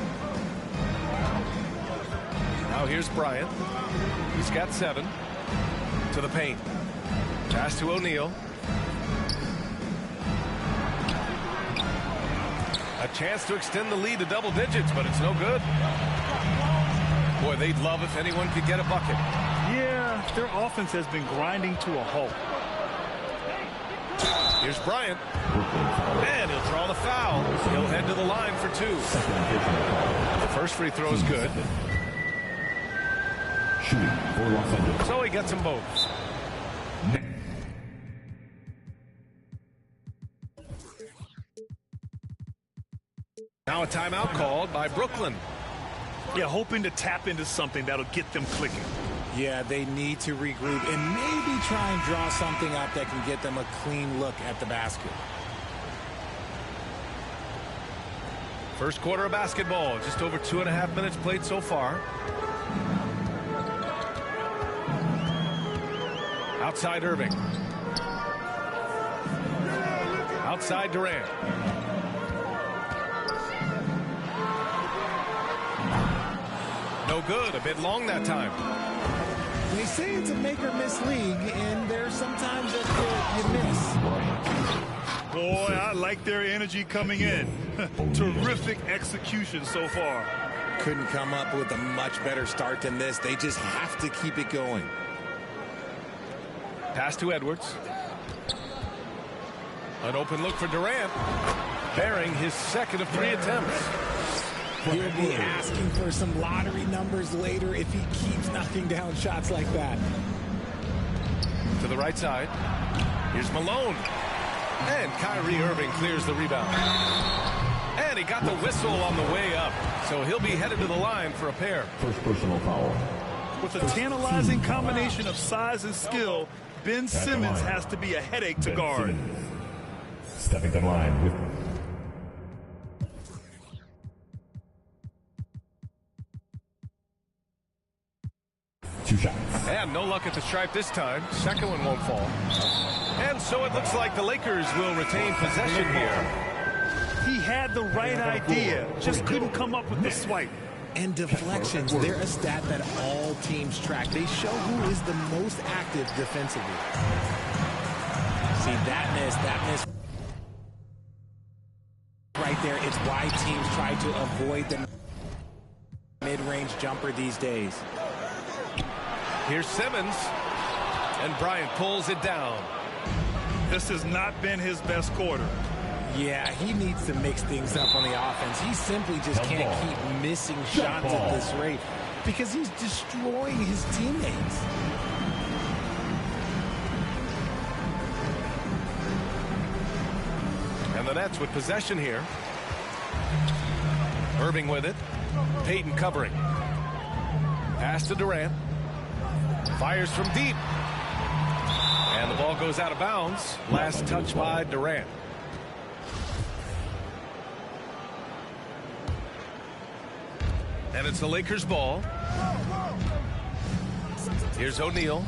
Now here's Bryant. He's got 7. To the paint. Pass to O'Neal. A chance to extend the lead to double digits, but it's no good. Boy, they'd love if anyone could get a bucket. Yeah, their offense has been grinding to a halt. Here's Bryant. And he'll draw the foul. He'll head to the line for 2. The first free throw is good. So he gets them both. Now a timeout called by Brooklyn. Yeah, hoping to tap into something that'll get them clicking. Yeah, they need to regroup and maybe try and draw something up that can get them a clean look at the basket. First quarter of basketball, just over 2.5 minutes played so far. Outside Irving. Outside Durant. No good. A bit long that time. They say it's a make-or-miss league, and there's sometimes that you miss. Boy, I like their energy coming in. Terrific execution so far. Couldn't come up with a much better start than this. They just have to keep it going. Pass to Edwards. An open look for Durant. Bearing his second of 3 attempts. He'll be asking for some lottery numbers later if he keeps knocking down shots like that. To the right side. Here's Malone. And Kyrie Irving clears the rebound. And he got the whistle on the way up. So he'll be headed to the line for a pair. First personal foul. With a tantalizing combination of size and skill, Ben Simmons has to be a headache to guard. Stepping to the line with 2 shots. And no luck at the stripe this time. Second one won't fall. And so it looks like the Lakers will retain possession here. He had the right idea, just couldn't come up with the swipe. And deflections, they're a stat that all teams track. They show who is the most active defensively. See, that miss right there. It's why teams try to avoid the mid-range jumper these days. Here's Simmons. And Bryant pulls it down. This has not been his best quarter. Yeah, he needs to mix things up on the offense. He simply just can't keep missing shots at this rate because he's destroying his teammates. And the Nets with possession here. Irving with it. Payton covering. Pass to Durant. Fires from deep. And the ball goes out of bounds. Last touch by Durant. And it's the Lakers' ball. Here's O'Neal.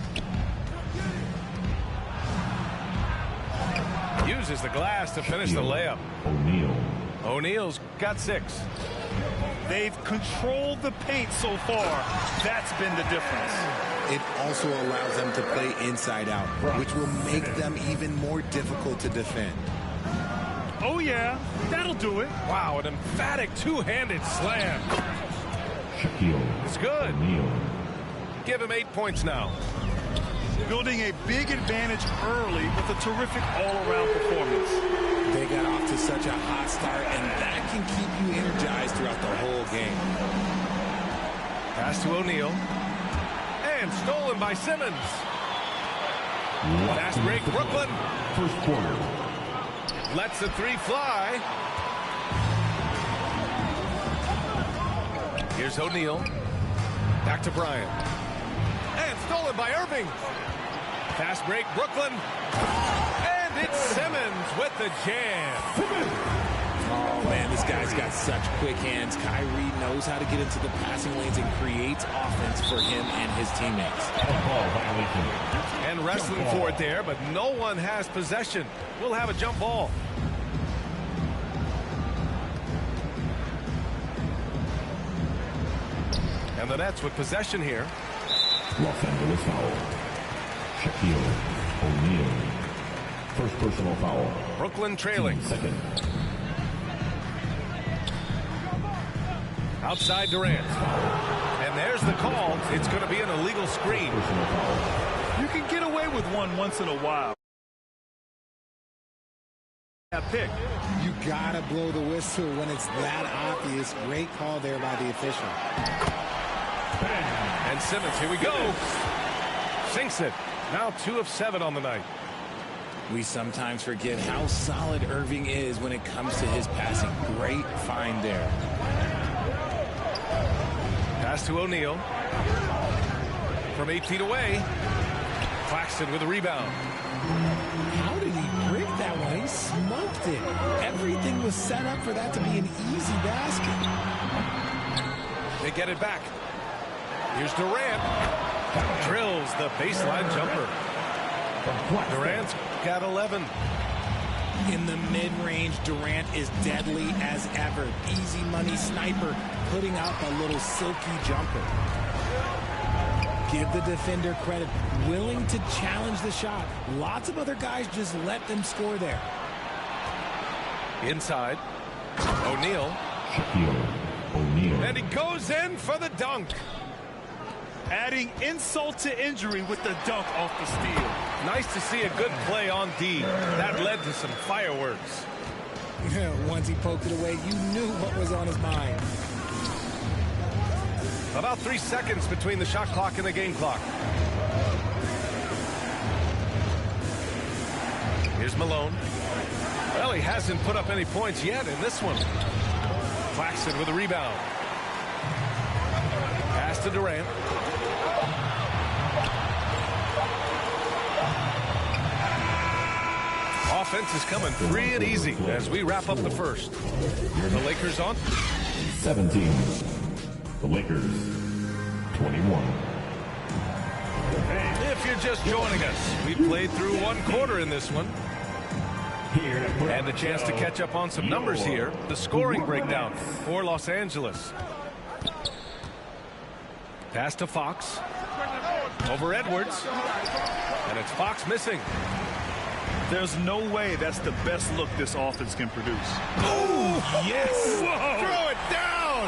Uses the glass to finish the layup. O'Neal's got 6. They've controlled the paint so far. That's been the difference. It also allows them to play inside out, which will make them even more difficult to defend. Oh, yeah. That'll do it. Wow, an emphatic two-handed slam. It's good. Give him 8 points now. Building a big advantage early with a terrific all-around performance. They got off to such a hot start, and that can keep you energized throughout the whole game. Pass to O'Neal. And stolen by Simmons. Fast break, Brooklyn. First quarter. Lets the 3 fly. Here's O'Neal. Back to Bryant. And stolen by Irving. Fast break, Brooklyn. And it's Simmons with the jam. Oh, man, this guy's got such quick hands. Kyrie knows how to get into the passing lanes and creates offense for him and his teammates. And wrestling for it there, but no one has possession. We'll have a jump ball. And the Nets with possession here. Los Angeles foul. Shaquille O'Neal. First personal foul. Brooklyn trailing. Second. Outside Durant. And there's the call. It's going to be an illegal screen. You can get away with one once in a while. That pick. You gotta blow the whistle when it's that obvious. Great call there by the official. And Simmons, here we go. Sinks it. Now 2 of 7 on the night. We sometimes forget how solid Irving is when it comes to his passing. Great find there. Pass to O'Neal. From 8 feet away. Claxton with a rebound. How did he break that one? He smoked it. Everything was set up for that to be an easy basket. They get it back. Here's Durant. Drills the baseline jumper. Durant's got 11. In the mid-range, Durant is deadly as ever. Easy money sniper, putting out the little silky jumper. Give the defender credit. Willing to challenge the shot. Lots of other guys just let them score there. Inside. O'Neal. And he goes in for the dunk. Adding insult to injury with the dunk off the steal. Nice to see a good play on D. That led to some fireworks. Once he poked it away, you knew what was on his mind. About 3 seconds between the shot clock and the game clock. Here's Malone. Well, he hasn't put up any points yet in this one. Claxton with a rebound. Pass to Durant. Offense is coming free and easy as we wrap up the first. The Lakers on 17. The Lakers 21. If you're just joining us, we played through 1 quarter in this one. And a chance to catch up on some numbers here. The scoring breakdown for Los Angeles. Pass to Fox. Over Edwards. And it's Fox missing. There's no way that's the best look this offense can produce. Oh, yes. Whoa. Throw it down.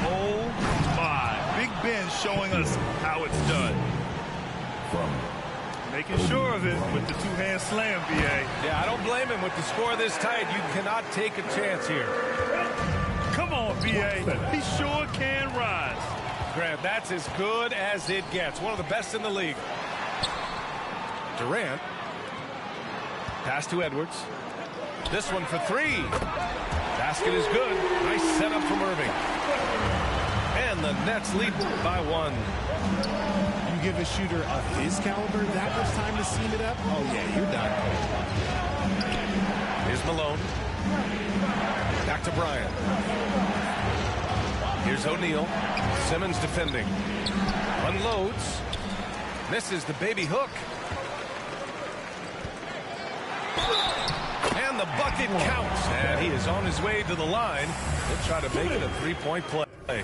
Oh, my. Big Ben showing us how it's done. Making sure of it with the two-hand slam, B.A. Yeah, I don't blame him with the score this tight. You cannot take a chance here. Come on, B.A. He sure can rise. Grant, that's as good as it gets. One of the best in the league. Durant. Pass to Edwards. This one for 3. Basket is good. Nice setup from Irving. And the Nets lead by 1. You give a shooter of his caliber that much time to seam it up? Oh, yeah, you're done. Here's Malone. Back to Bryant. Here's O'Neal. Simmons defending. Unloads. Misses the baby hook. And the bucket counts. And he is on his way to the line. He'll try to make it a 3-point play.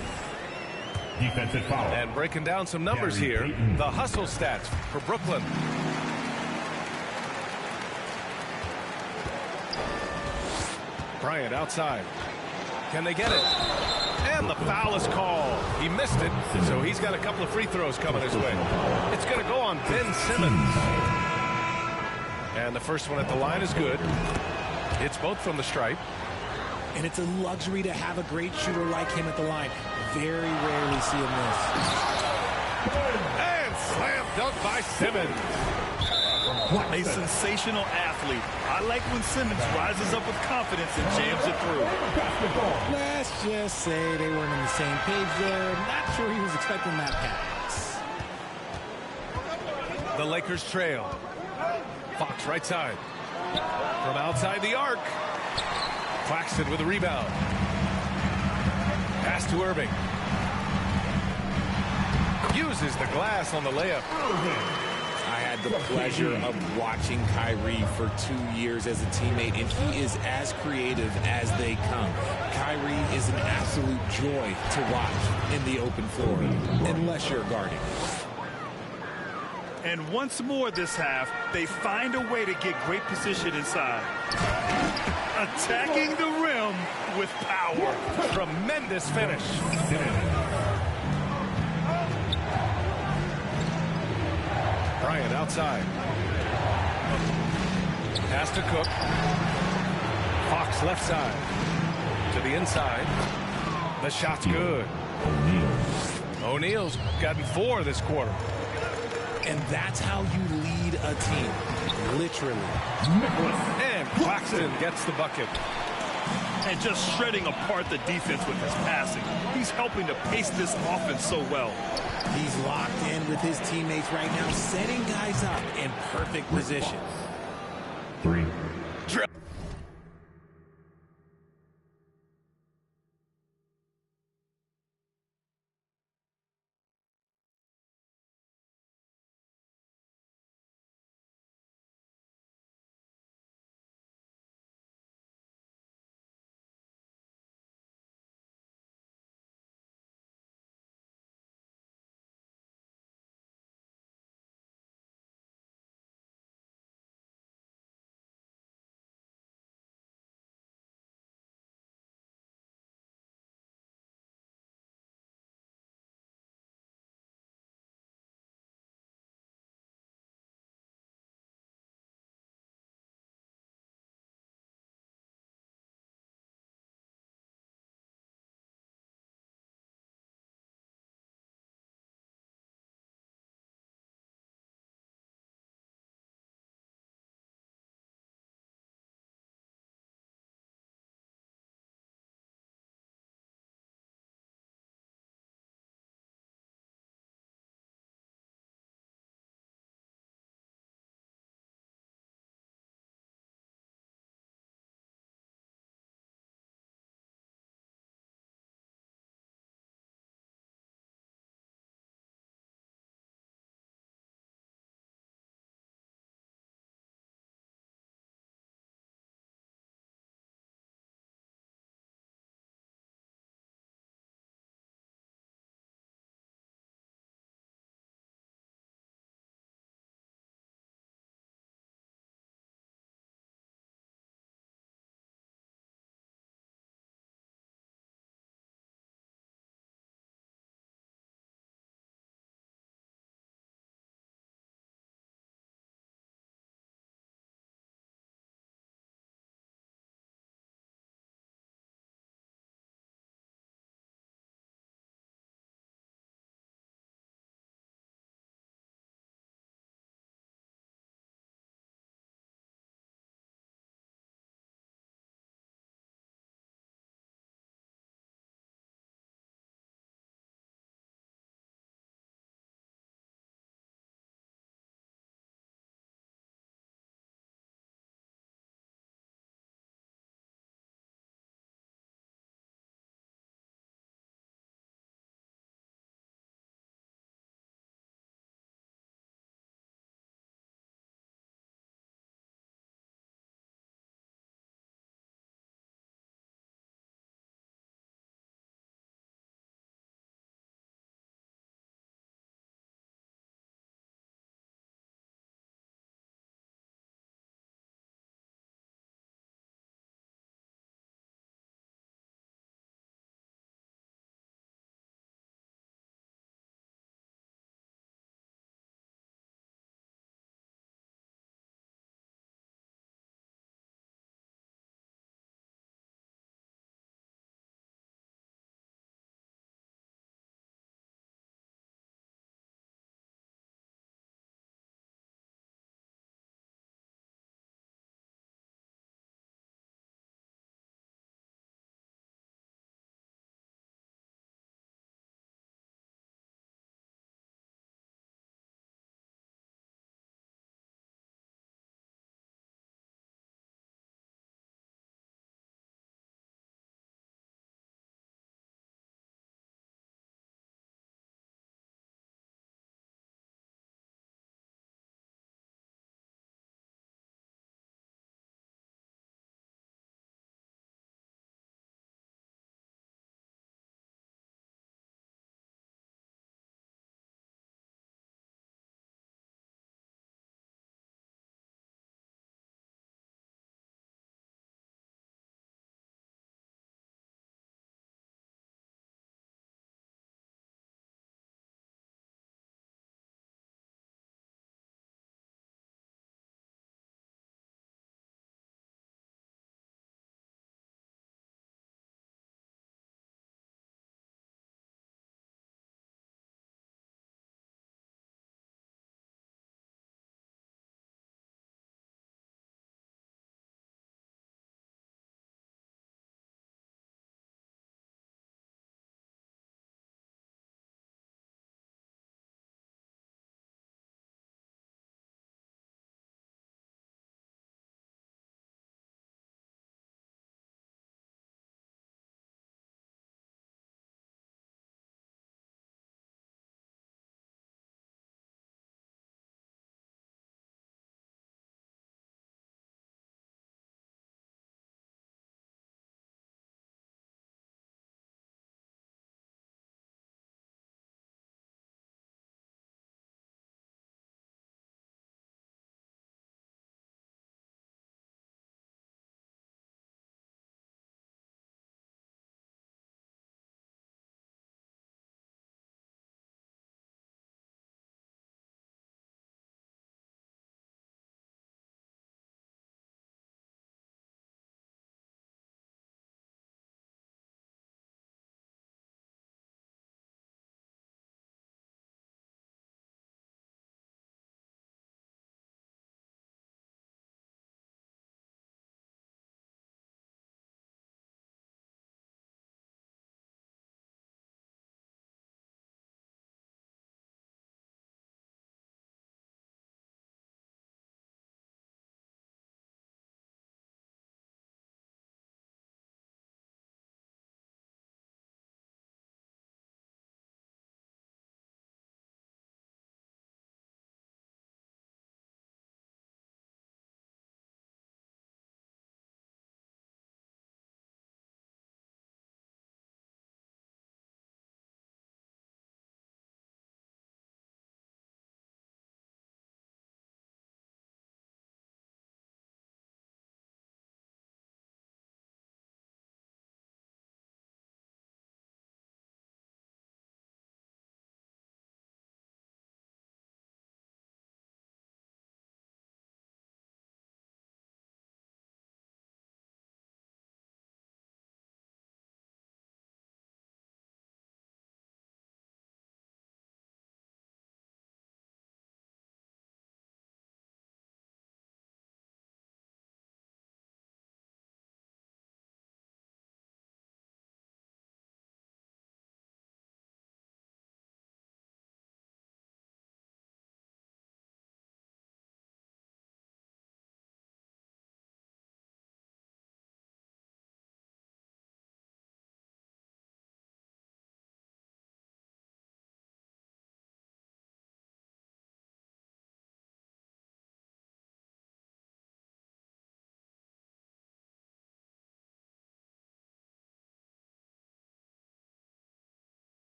Defensive foul. And breaking down some numbers here. The hustle stats for Brooklyn. Bryant outside. Can they get it? And the foul is called. He missed it, so he's got a couple of free throws coming his way. It's going to go on Ben Simmons. And the first one at the line is good. It's both from the stripe. And it's a luxury to have a great shooter like him at the line. Very rarely see him miss. And slam dunk by Simmons. A sensational athlete. I like when Simmons rises up with confidence and jams it through. Let's just say they weren't on the same page there. Not sure he was expecting that pass. The Lakers trail. Fox right side. From outside the arc. Claxton with the rebound. Pass to Irving. Uses the glass on the layup. I had the pleasure of watching Kyrie for 2 years as a teammate, and he is as creative as they come. Kyrie is an absolute joy to watch in the open floor, unless you're guarding. And once more this half, they find a way to get great position inside. Attacking the rim with power. Tremendous finish. Bryant outside. Pass to Cook. Fox left side. To the inside. The shot's good. O'Neal's gotten 4 this quarter. And that's how you lead a team. Literally. And Claxton gets the bucket. And just shredding apart the defense with his passing. He's helping to pace this offense so well. He's locked in with his teammates right now, setting guys up in perfect position. 3.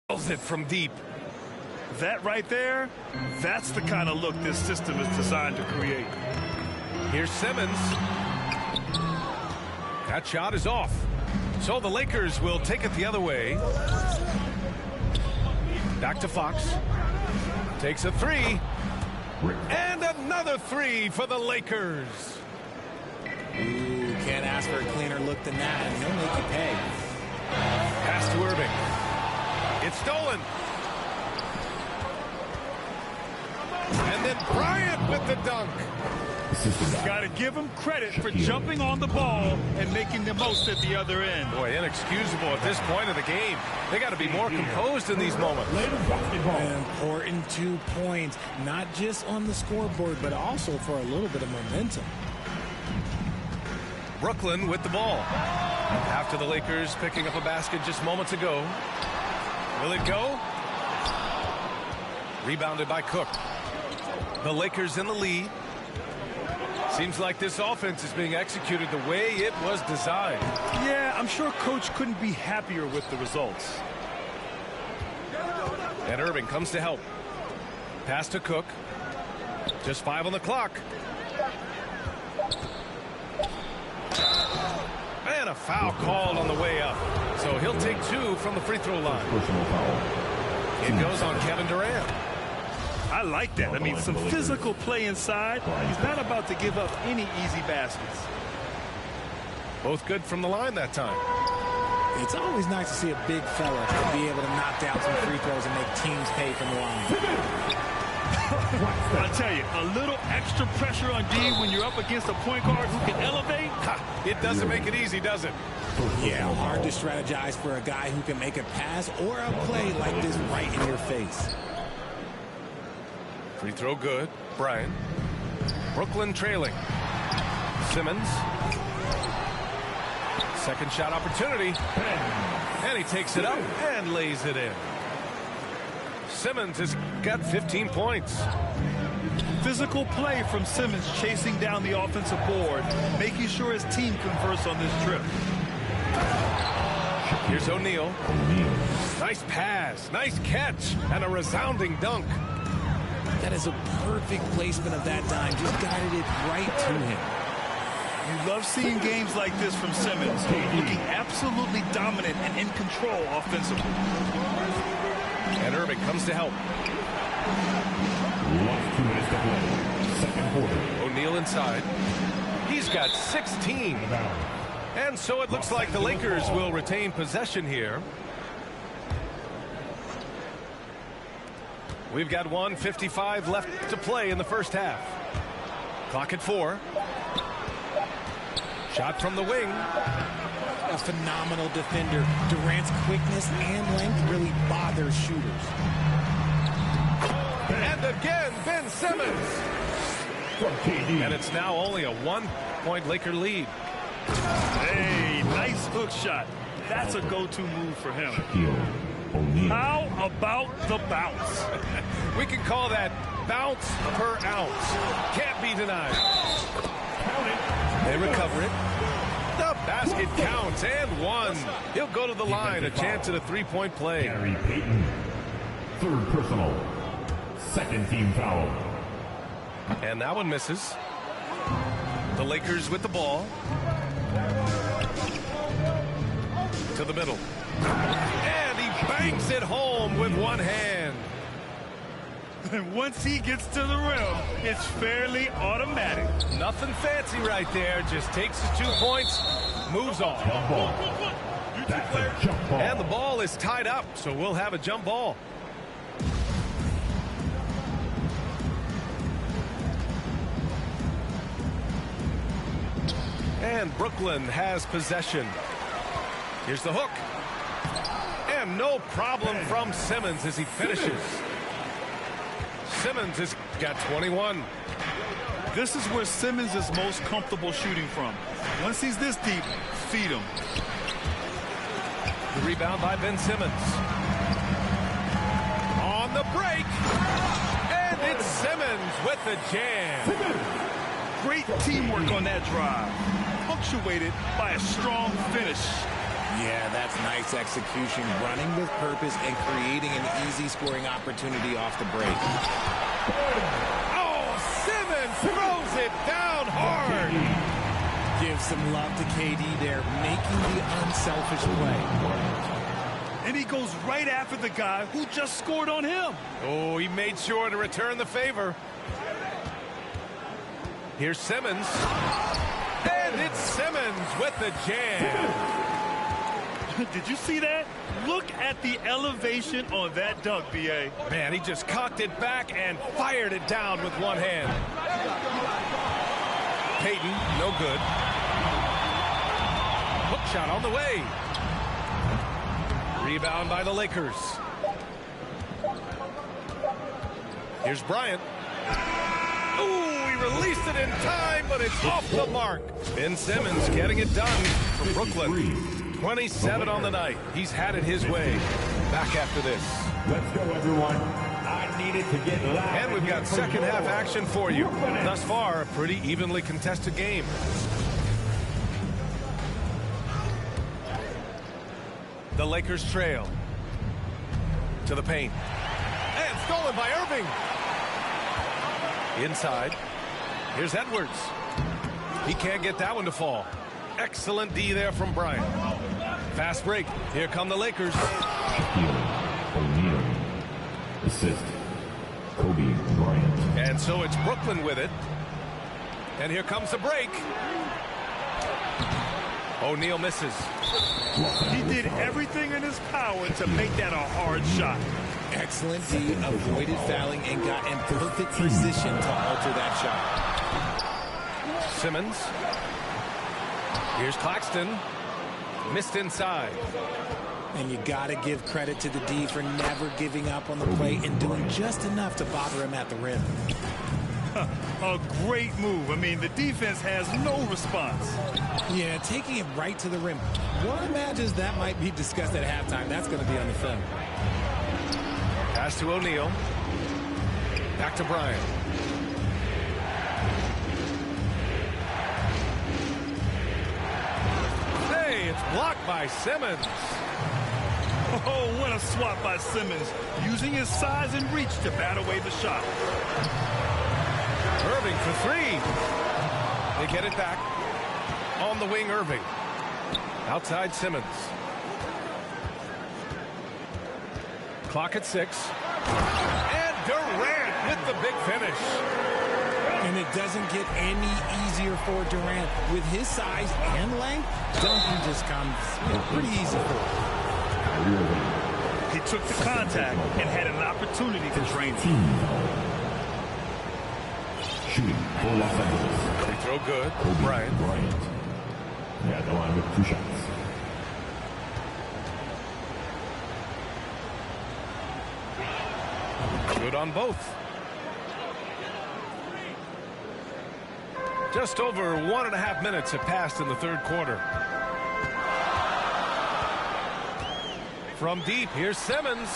Nails it from deep. That right there, that's the kind of look this system is designed to create. Here's Simmons. That shot is off. So the Lakers will take it the other way. Back to Fox. Takes a three. And another three for the Lakers. Ooh, can't ask for a cleaner look than that, and he'll make you pay. Pass to Irving. It's stolen. And then Bryant with the dunk. Got to give him credit for jumping on the ball and making the most at the other end. Boy, inexcusable at this point of the game. They got to be more composed in these moments. An important 2 points, not just on the scoreboard, but also for a little bit of momentum. Brooklyn with the ball. After the Lakers picking up a basket just moments ago. Will it go? Rebounded by Cook. The Lakers in the lead. Seems like this offense is being executed the way it was designed. Yeah, I'm sure Coach couldn't be happier with the results. And Irving comes to help. Pass to Cook. Just 5 on the clock. And a foul called on the way up. So he'll take 2 from the free throw line. It goes on Kevin Durant. I like that. I mean, some physical play inside. He's not about to give up any easy baskets. Both good from the line that time. It's always nice to see a big fella be able to knock down some free throws and make teams pay from the line. I tell you, a little extra pressure on D when you're up against a point guard who can elevate. It doesn't make it easy, does it? Yeah, hard to strategize for a guy who can make a pass or a play like this right in your face. Free throw good. Bryant. Brooklyn trailing. Simmons. Second shot opportunity. And he takes it up and lays it in. Simmons has got 15 points. Physical play from Simmons chasing down the offensive board, making sure his team converts on this trip. Here's O'Neal. Nice pass, nice catch, and a resounding dunk. That is a perfect placement of that dime. Just guided it right to him. You love seeing games like this from Simmons, looking absolutely dominant and in control offensively. And Irving comes to help. Last 2 minutes to play. Second quarter. O'Neal inside. He's got 16. And so it looks like the Lakers will retain possession here. We've got 1:55 left to play in the first half. Clock at 4. Shot from the wing. A phenomenal defender. Durant's quickness and length really bothers shooters. And again, Ben Simmons. And it's now only a 1-point Laker lead. Hey, nice hook shot. That's a go-to move for him. How about the bounce? We can call that bounce per ounce. Can't be denied. They recover it. The basket counts and 1. He'll go to the line. A chance at a 3-point play. Gary Payton. Third personal. Second team foul. And that one misses. The Lakers with the ball. To the middle. And he banks it home with one hand. And once he gets to the rim, it's fairly automatic. Nothing fancy right there. Just takes his 2 points, moves on. And the ball is tied up, so we'll have a jump ball. And Brooklyn has possession. Here's the hook. And no problem from Simmons as he finishes. Simmons has got 21. This is where Simmons is most comfortable shooting from. Once he's this deep, feed him. The rebound by Ben Simmons. On the break. And it's Simmons with the jam. Great teamwork on that drive. Punctuated by a strong finish. Yeah, that's nice execution. Running with purpose and creating an easy scoring opportunity off the break. Oh, Simmons throws it down hard. Give some love to KD there, making the unselfish play. And he goes right after the guy who just scored on him. Oh, he made sure to return the favor. Here's Simmons. And it's Simmons with the jam. Did you see that? Look at the elevation on that dunk, B.A. Man, he just cocked it back and fired it down with one hand. Payton, no good. Hook shot on the way. Rebound by the Lakers. Here's Bryant. Ooh, he released it in time, but it's off the mark. Ben Simmons getting it done for Brooklyn. 27 on the night. He's had it his way. Back after this. Let's go, everyone. I needed to get loud. And we've got second half action for you. Thus far, a pretty evenly contested game. The Lakers trail. To the paint. And stolen by Irving. Inside. Here's Edwards. He can't get that one to fall. Excellent D there from Bryant. Fast break. Here come the Lakers. O'Neal. Assist. Kobe Bryant. And so it's Brooklyn with it. And here comes the break. O'Neal misses. He did everything in his power to make that a hard shot. Excellent D, avoided fouling and got in perfect position to alter that shot. Simmons. Here's Claxton. Missed inside. And you got to give credit to the D for never giving up on the play and doing just enough to bother him at the rim. A great move. I mean, the defense has no response. Yeah, taking it right to the rim. One imagines that might be discussed at halftime. That's going to be on the film. Pass to O'Neal. Back to Bryant. Hey, it's blocked by Simmons. Oh, what a swat by Simmons, using his size and reach to bat away the shot. Irving for three. They get it back. On the wing, Irving. Outside Simmons. Clock at 6. And Durant with the big finish. And it doesn't get any easier for Durant. With his size and length, dunking just comes pretty easy for him. He took the contact and had an opportunity to drain it. Shooting for Los Angeles. Free throw good. Kobe Bryant. Yeah, the line with 2 shots. Good on both. Just over 1.5 minutes have passed in the third quarter. From deep, here's Simmons.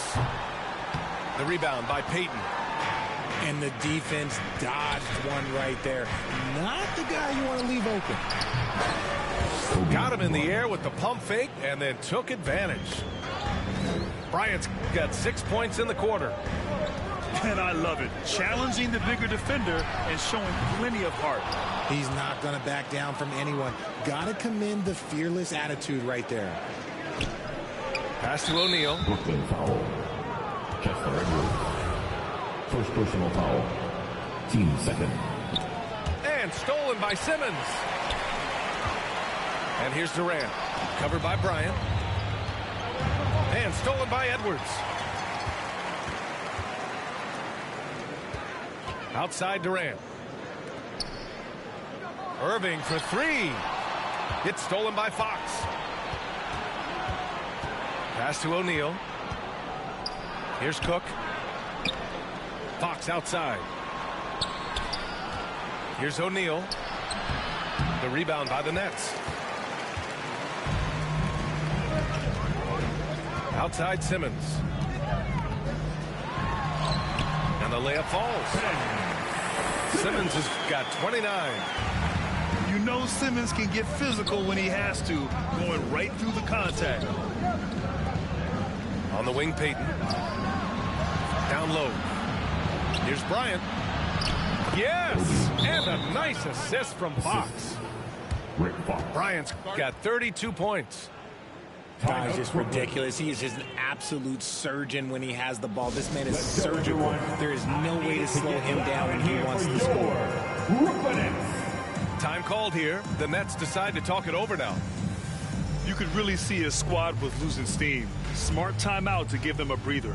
The rebound by Payton. And the defense dodged one right there. Not the guy you want to leave open. Got him in the air with the pump fake and then took advantage. Bryant's got 6 points in the quarter. And I love it. Challenging the bigger defender and showing plenty of heart. He's not going to back down from anyone. Got to commend the fearless attitude right there. Pass to O'Neal. Brooklyn foul. Chester Edwards. First personal foul. Team second. And stolen by Simmons. And here's Durant. Covered by Bryant. And stolen by Edwards. Outside Durant. Irving for three. It's stolen by Fox. Pass to O'Neal. Here's Cook. Fox outside. Here's O'Neal. The rebound by the Nets. Outside Simmons. And the layup falls. Simmons has got 29. You know Simmons can get physical when he has to, going right through the contact. On the wing, Peyton. Down low. Here's Bryant. Yes! And a nice assist from Fox. Bryant's got 32 points. Guy's just ridiculous. He is just an absolute surgeon when he has the ball. This man is surgical. There is no way to slow him down when he wants to score. Time called here. The Nets decide to talk it over now. You could really see his squad was losing steam. Smart timeout to give them a breather.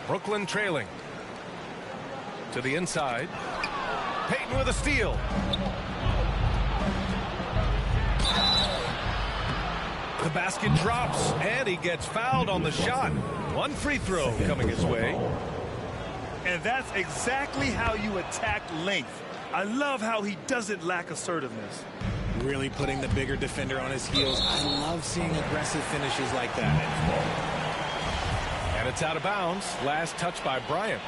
Brooklyn trailing. To the inside. Peyton with a steal. The basket drops, and he gets fouled on the shot. One free throw coming his way. And that's exactly how you attack length. I love how he doesn't lack assertiveness. Really putting the bigger defender on his heels. I love seeing aggressive finishes like that. And it's out of bounds. Last touch by Bryant.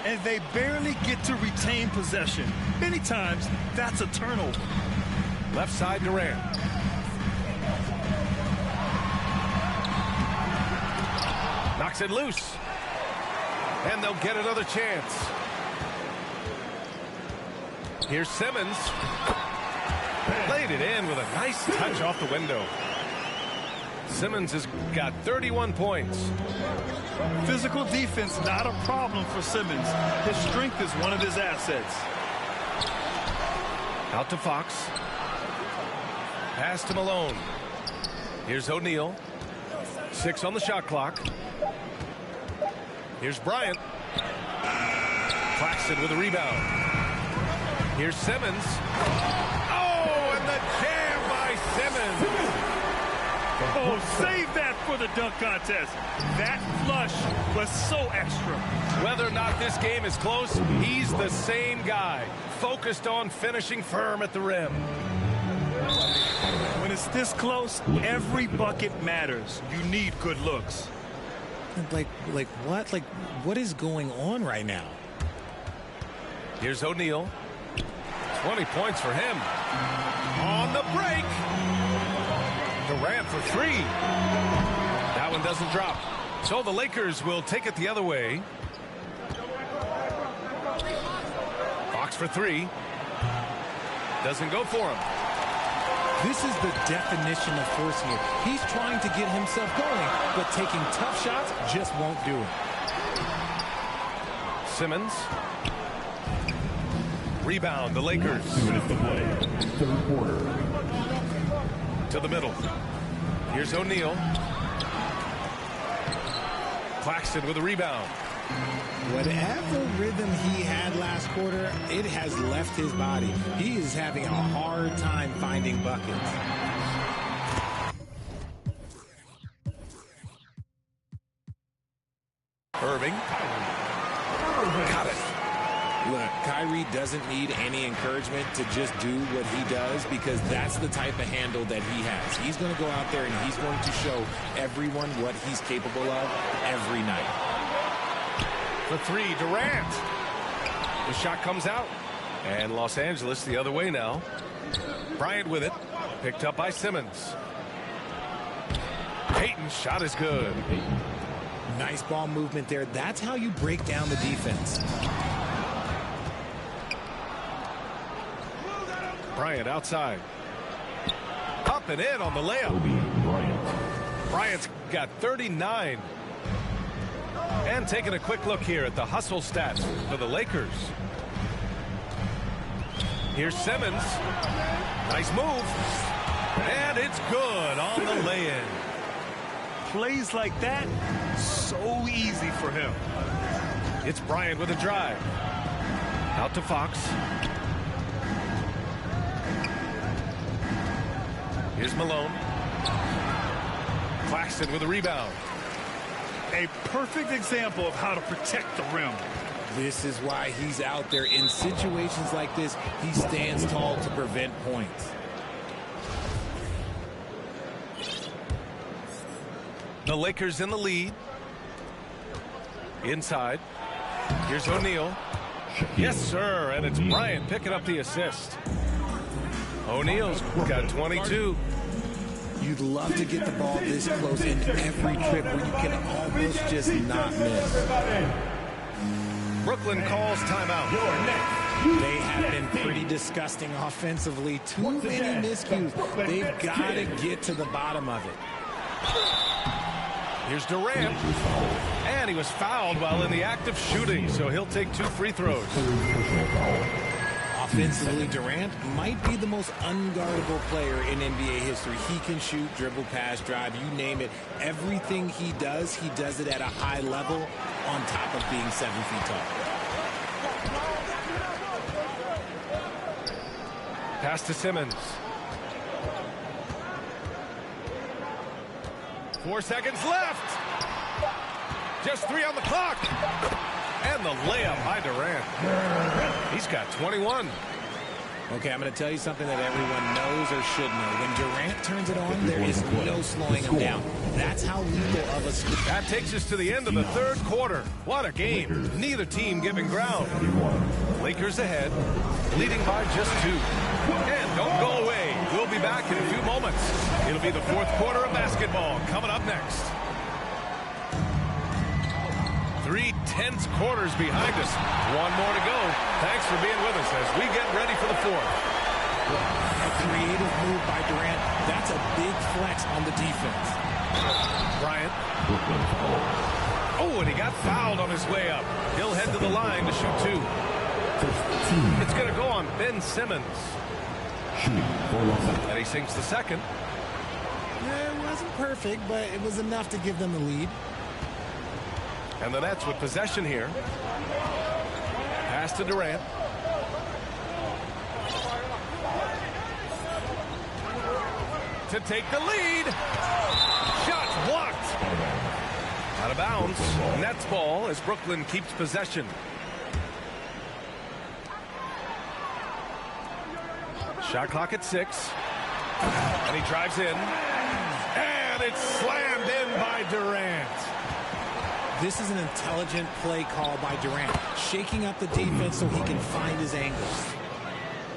And they barely get to retain possession. Many times, that's a turnover. Left side, Durant. Knocks it loose. And they'll get another chance. Here's Simmons. Played it in with a nice touch off the window. Simmons has got 31 points. Physical defense, not a problem for Simmons. His strength is one of his assets. Out to Fox. Pass to Malone. Here's O'Neal. 6 on the shot clock. Here's Bryant. Claxton with a rebound. Here's Simmons. Oh, and the jam by Simmons. Oh, save that for the dunk contest. That flush was so extra. Whether or not this game is close, he's the same guy. Focused on finishing firm at the rim. When it's this close, every bucket matters. You need good looks. Like what? Like, what is going on right now? Here's O'Neal. 20 points for him. On the break. Durant for 3. That one doesn't drop. So the Lakers will take it the other way. Fox for 3. Doesn't go for him. This is the definition of forcing it. He's trying to get himself going, but taking tough shots just won't do it. Simmons. Rebound, the Lakers. 2 minutes to play. Third quarter. To the middle. Here's O'Neal. Claxton with a rebound. Whatever rhythm he had last quarter, it has left his body. He is having a hard time finding buckets. Irving. Got it. Look, Kyrie doesn't need any encouragement to just do what he does, because that's the type of handle that he has. He's going to go out there and he's going to show everyone what he's capable of every night. The 3, Durant. The shot comes out. And Los Angeles the other way now. Bryant with it. Picked up by Simmons. Peyton's shot is good. Nice ball movement there. That's how you break down the defense. Bryant outside. Up and in on the layup. Bryant's got 39. And taking a quick look here at the hustle stats for the Lakers. Here's Simmons. Nice move. And it's good on the lay-in. Plays like that, so easy for him. It's Bryant with a drive. Out to Fox. Here's Malone. Claxton with a rebound. A perfect example of how to protect the rim. This is why he's out there. In situations like this, he stands tall to prevent points. The Lakers in the lead. Inside. Here's O'Neal. Yes, sir, and it's Bryant picking up the assist. O'Neal's got 22. You'd love to get the ball this close in every trip where you can almost just not miss. Brooklyn calls timeout. They have been pretty disgusting offensively. Too many miscues. They've got to get to the bottom of it. Here's Durant. And he was fouled while in the act of shooting, so he'll take 2 free throws. Offensively, Durant might be the most unguardable player in NBA history. He can shoot, dribble, pass, drive, you name it. Everything he does it at a high level on top of being 7 feet tall. Pass to Simmons. 4 seconds left. Just 3 on the clock. And the layup by Durant. He's got 21. Okay, I'm going to tell you something that everyone knows or should know. When Durant turns it on, there is no slowing him down. That's how lethal of a... That takes us to the end of the 3rd quarter. What a game. Neither team giving ground. Lakers ahead, leading by just 2. And don't go away. We'll be back in a few moments. It'll be the 4th quarter of basketball coming up next. 3 tense quarters behind us. 1 more to go. Thanks for being with us as we get ready for the 4th. A creative move by Durant. That's a big flex on the defense. Bryant. Oh, and he got fouled on his way up. He'll head to the line to shoot 2. It's going to go on Ben Simmons. And he sinks the second. It wasn't perfect, but it was enough to give them the lead. And the Nets with possession here. Pass to Durant. To take the lead. Shot blocked. Out of bounds. Nets ball as Brooklyn keeps possession. Shot clock at 6. And he drives in. And it's slammed in by Durant. This is an intelligent play call by Durant, shaking up the defense so he can find his angles.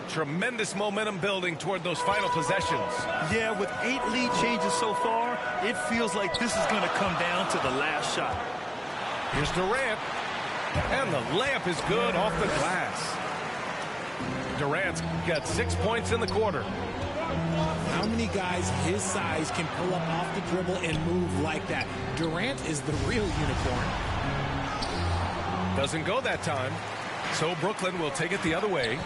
Tremendous momentum building toward those final possessions. Yeah, with 8 lead changes so far, it feels like this is going to come down to the last shot. Here's Durant. And the layup is good off the glass. Durant's got 6 points in the quarter. How many guys his size can pull up off the dribble and move like that? Durant is the real unicorn. Doesn't go that time. So Brooklyn will take it the other way.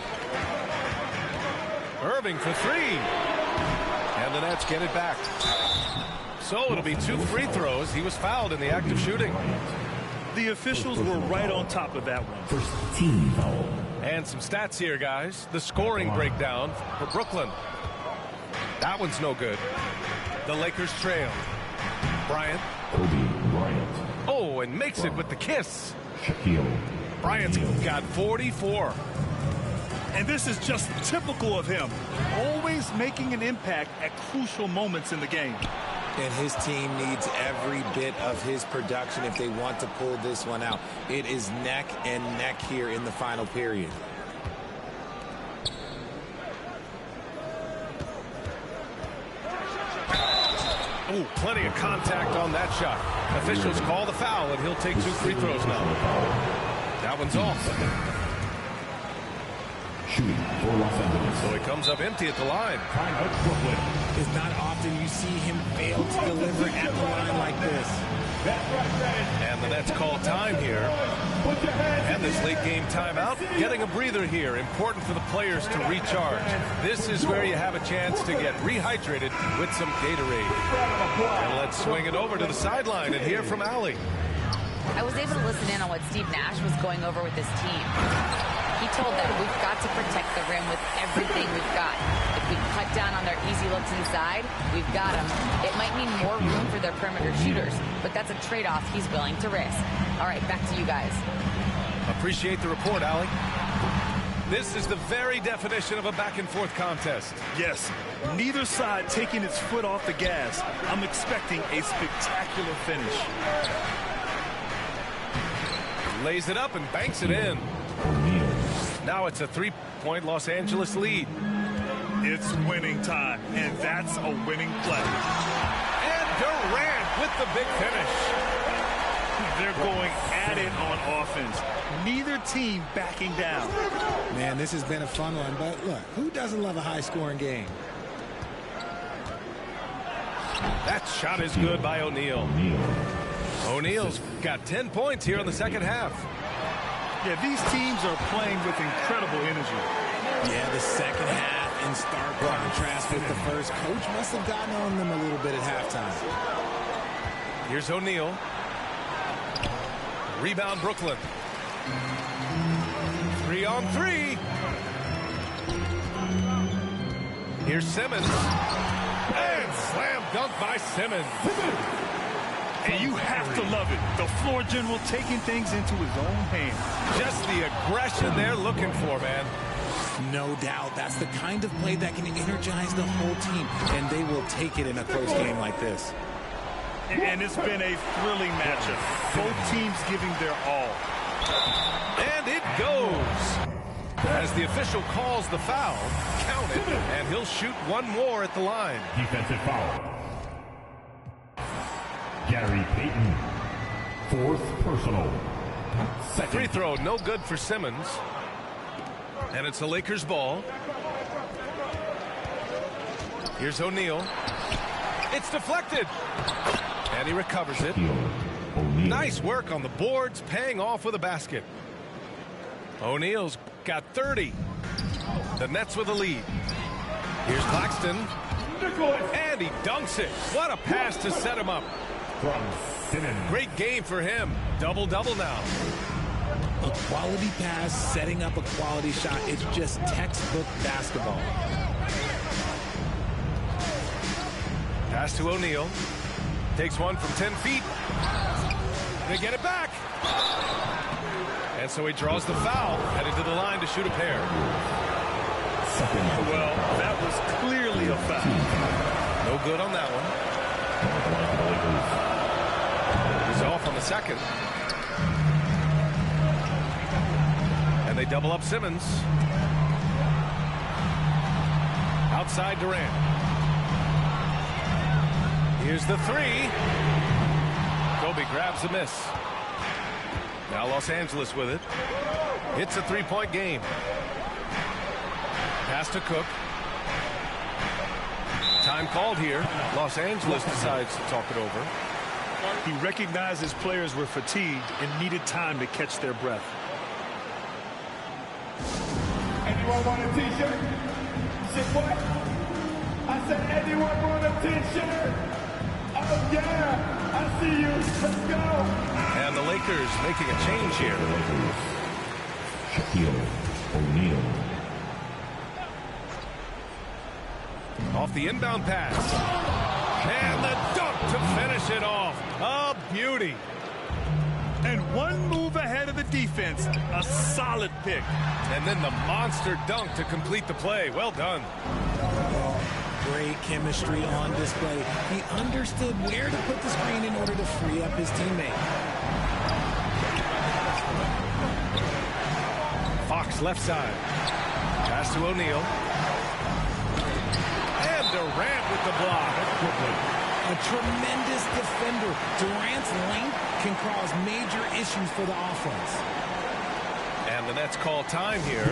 Irving for 3. And the Nets get it back. So it'll be 2 free throws. He was fouled in the act of shooting. The officials were right on top of that one. First team foul. And some stats here, guys. The scoring breakdown for Brooklyn. That one's no good. The Lakers trail. Bryant. Kobe Bryant. Oh, and makes it with the kiss. Shaquille. Bryant's got 44. And this is just typical of him. Always making an impact at crucial moments in the game. And his team needs every bit of his production if they want to pull this one out. It is neck and neck here in the final period. Oh, plenty of contact on that shot. Officials call the foul, and he'll take 2 free throws now. That one's off. Shooting for Los Angeles. So he comes up empty at the line. Timeout Brooklyn. It's not often you see him fail to deliver at the line like this. And the Nets call time here. And this late game timeout, getting a breather here. Important for the players to recharge. This is where you have a chance to get rehydrated with some Gatorade. And let's swing it over to the sideline and hear from Allie. I was able to listen in on what Steve Nash was going over with his team. He told them we've got to protect the rim with everything we've got. If we cut down on their easy looks inside, we've got them. It might mean more room for their perimeter shooters, but that's a trade-off he's willing to risk. All right, back to you guys. Appreciate the report, Allie. This is the very definition of a back-and-forth contest. Yes, neither side taking its foot off the gas. I'm expecting a spectacular finish. Lays it up and banks it in. Now it's a 3-point Los Angeles lead. It's winning time, and that's a winning play. And Durant with the big finish. They're going at it on offense. Neither team backing down. Man, this has been a fun one, but look, who doesn't love a high-scoring game? That shot is good by O'Neal. O'Neal's got 10 points here in the second half. Yeah, these teams are playing with incredible energy. Yeah, the second half in stark contrast with the first. Coach must have gotten on them a little bit at halftime. Here's O'Neal. Rebound Brooklyn. 3-on-3. Here's Simmons. And slam dunk by Simmons. And you have to love it. The floor general taking things into his own hands. Just the aggression they're looking for, man. No doubt. That's the kind of play that can energize the whole team, and they will take it in a close game like this. And it's been a thrilling matchup. Both teams giving their all. And it goes. As the official calls the foul, count it, and he'll shoot one more at the line. Defensive foul. Gary Payton. Fourth personal. Second. Free throw, no good for Simmons. And it's the Lakers' ball. Here's O'Neal. It's deflected. And he recovers it. Nice work on the boards, paying off with a basket. O'Neal's got 30. The Nets with a lead. Here's Claxton. And he dunks it. What a pass to set him up. From Simmons. Great game for him. Double-double now. A quality pass, setting up a quality shot. It's just textbook basketball. Pass to O'Neal. Takes one from 10 feet. They get it back. And so he draws the foul, headed to the line to shoot a pair. Well, that was clearly a foul. No good on that one. He's off on the second. And they double up Simmons. Outside Durant. Here's the three. Kobe grabs the miss. Now Los Angeles with it. It's a three-point game. Pass to Cook. Time called here. Los Angeles decides to talk it over. He recognized his players were fatigued and needed time to catch their breath. Anyone want a t-shirt? Say what? I said anyone want a t-shirt? Oh yeah, I see you. Let's go. And the Lakers making a change here. Shaquille O'Neal. Off the inbound pass. And the dunk to finish it off. A beauty. And one move ahead of the defense. A solid pick. And then the monster dunk to complete the play. Well done. Great chemistry on display. He understood where to put the screen in order to free up his teammate. Fox left side. Pass to O'Neal. And Durant with the block. A tremendous defender. Durant's length can cause major issues for the offense. And the Nets call time here.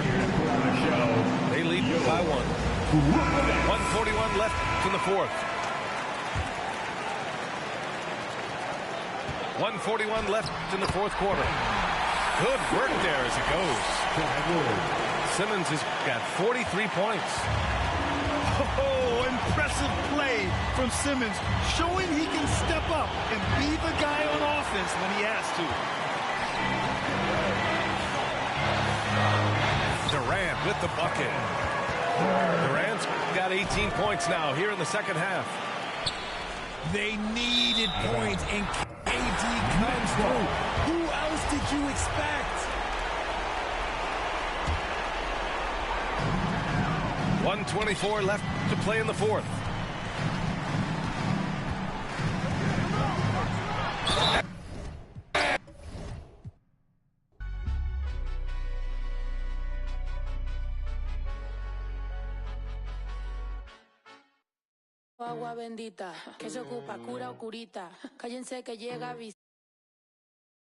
They lead by one. 1:41 left in the fourth. 1:41 left in the fourth quarter. Good work there as it goes. Simmons has got 43 points. Oh, impressive play from Simmons, showing he can step up and be the guy on offense when he has to. Durant with the bucket. Durant's got 18 points now here in the second half. They needed points, and KD comes through. Who else did you expect? 1:24 left to play in the fourth. agua bendita, que se ocupa cura o curita. Cállense que llega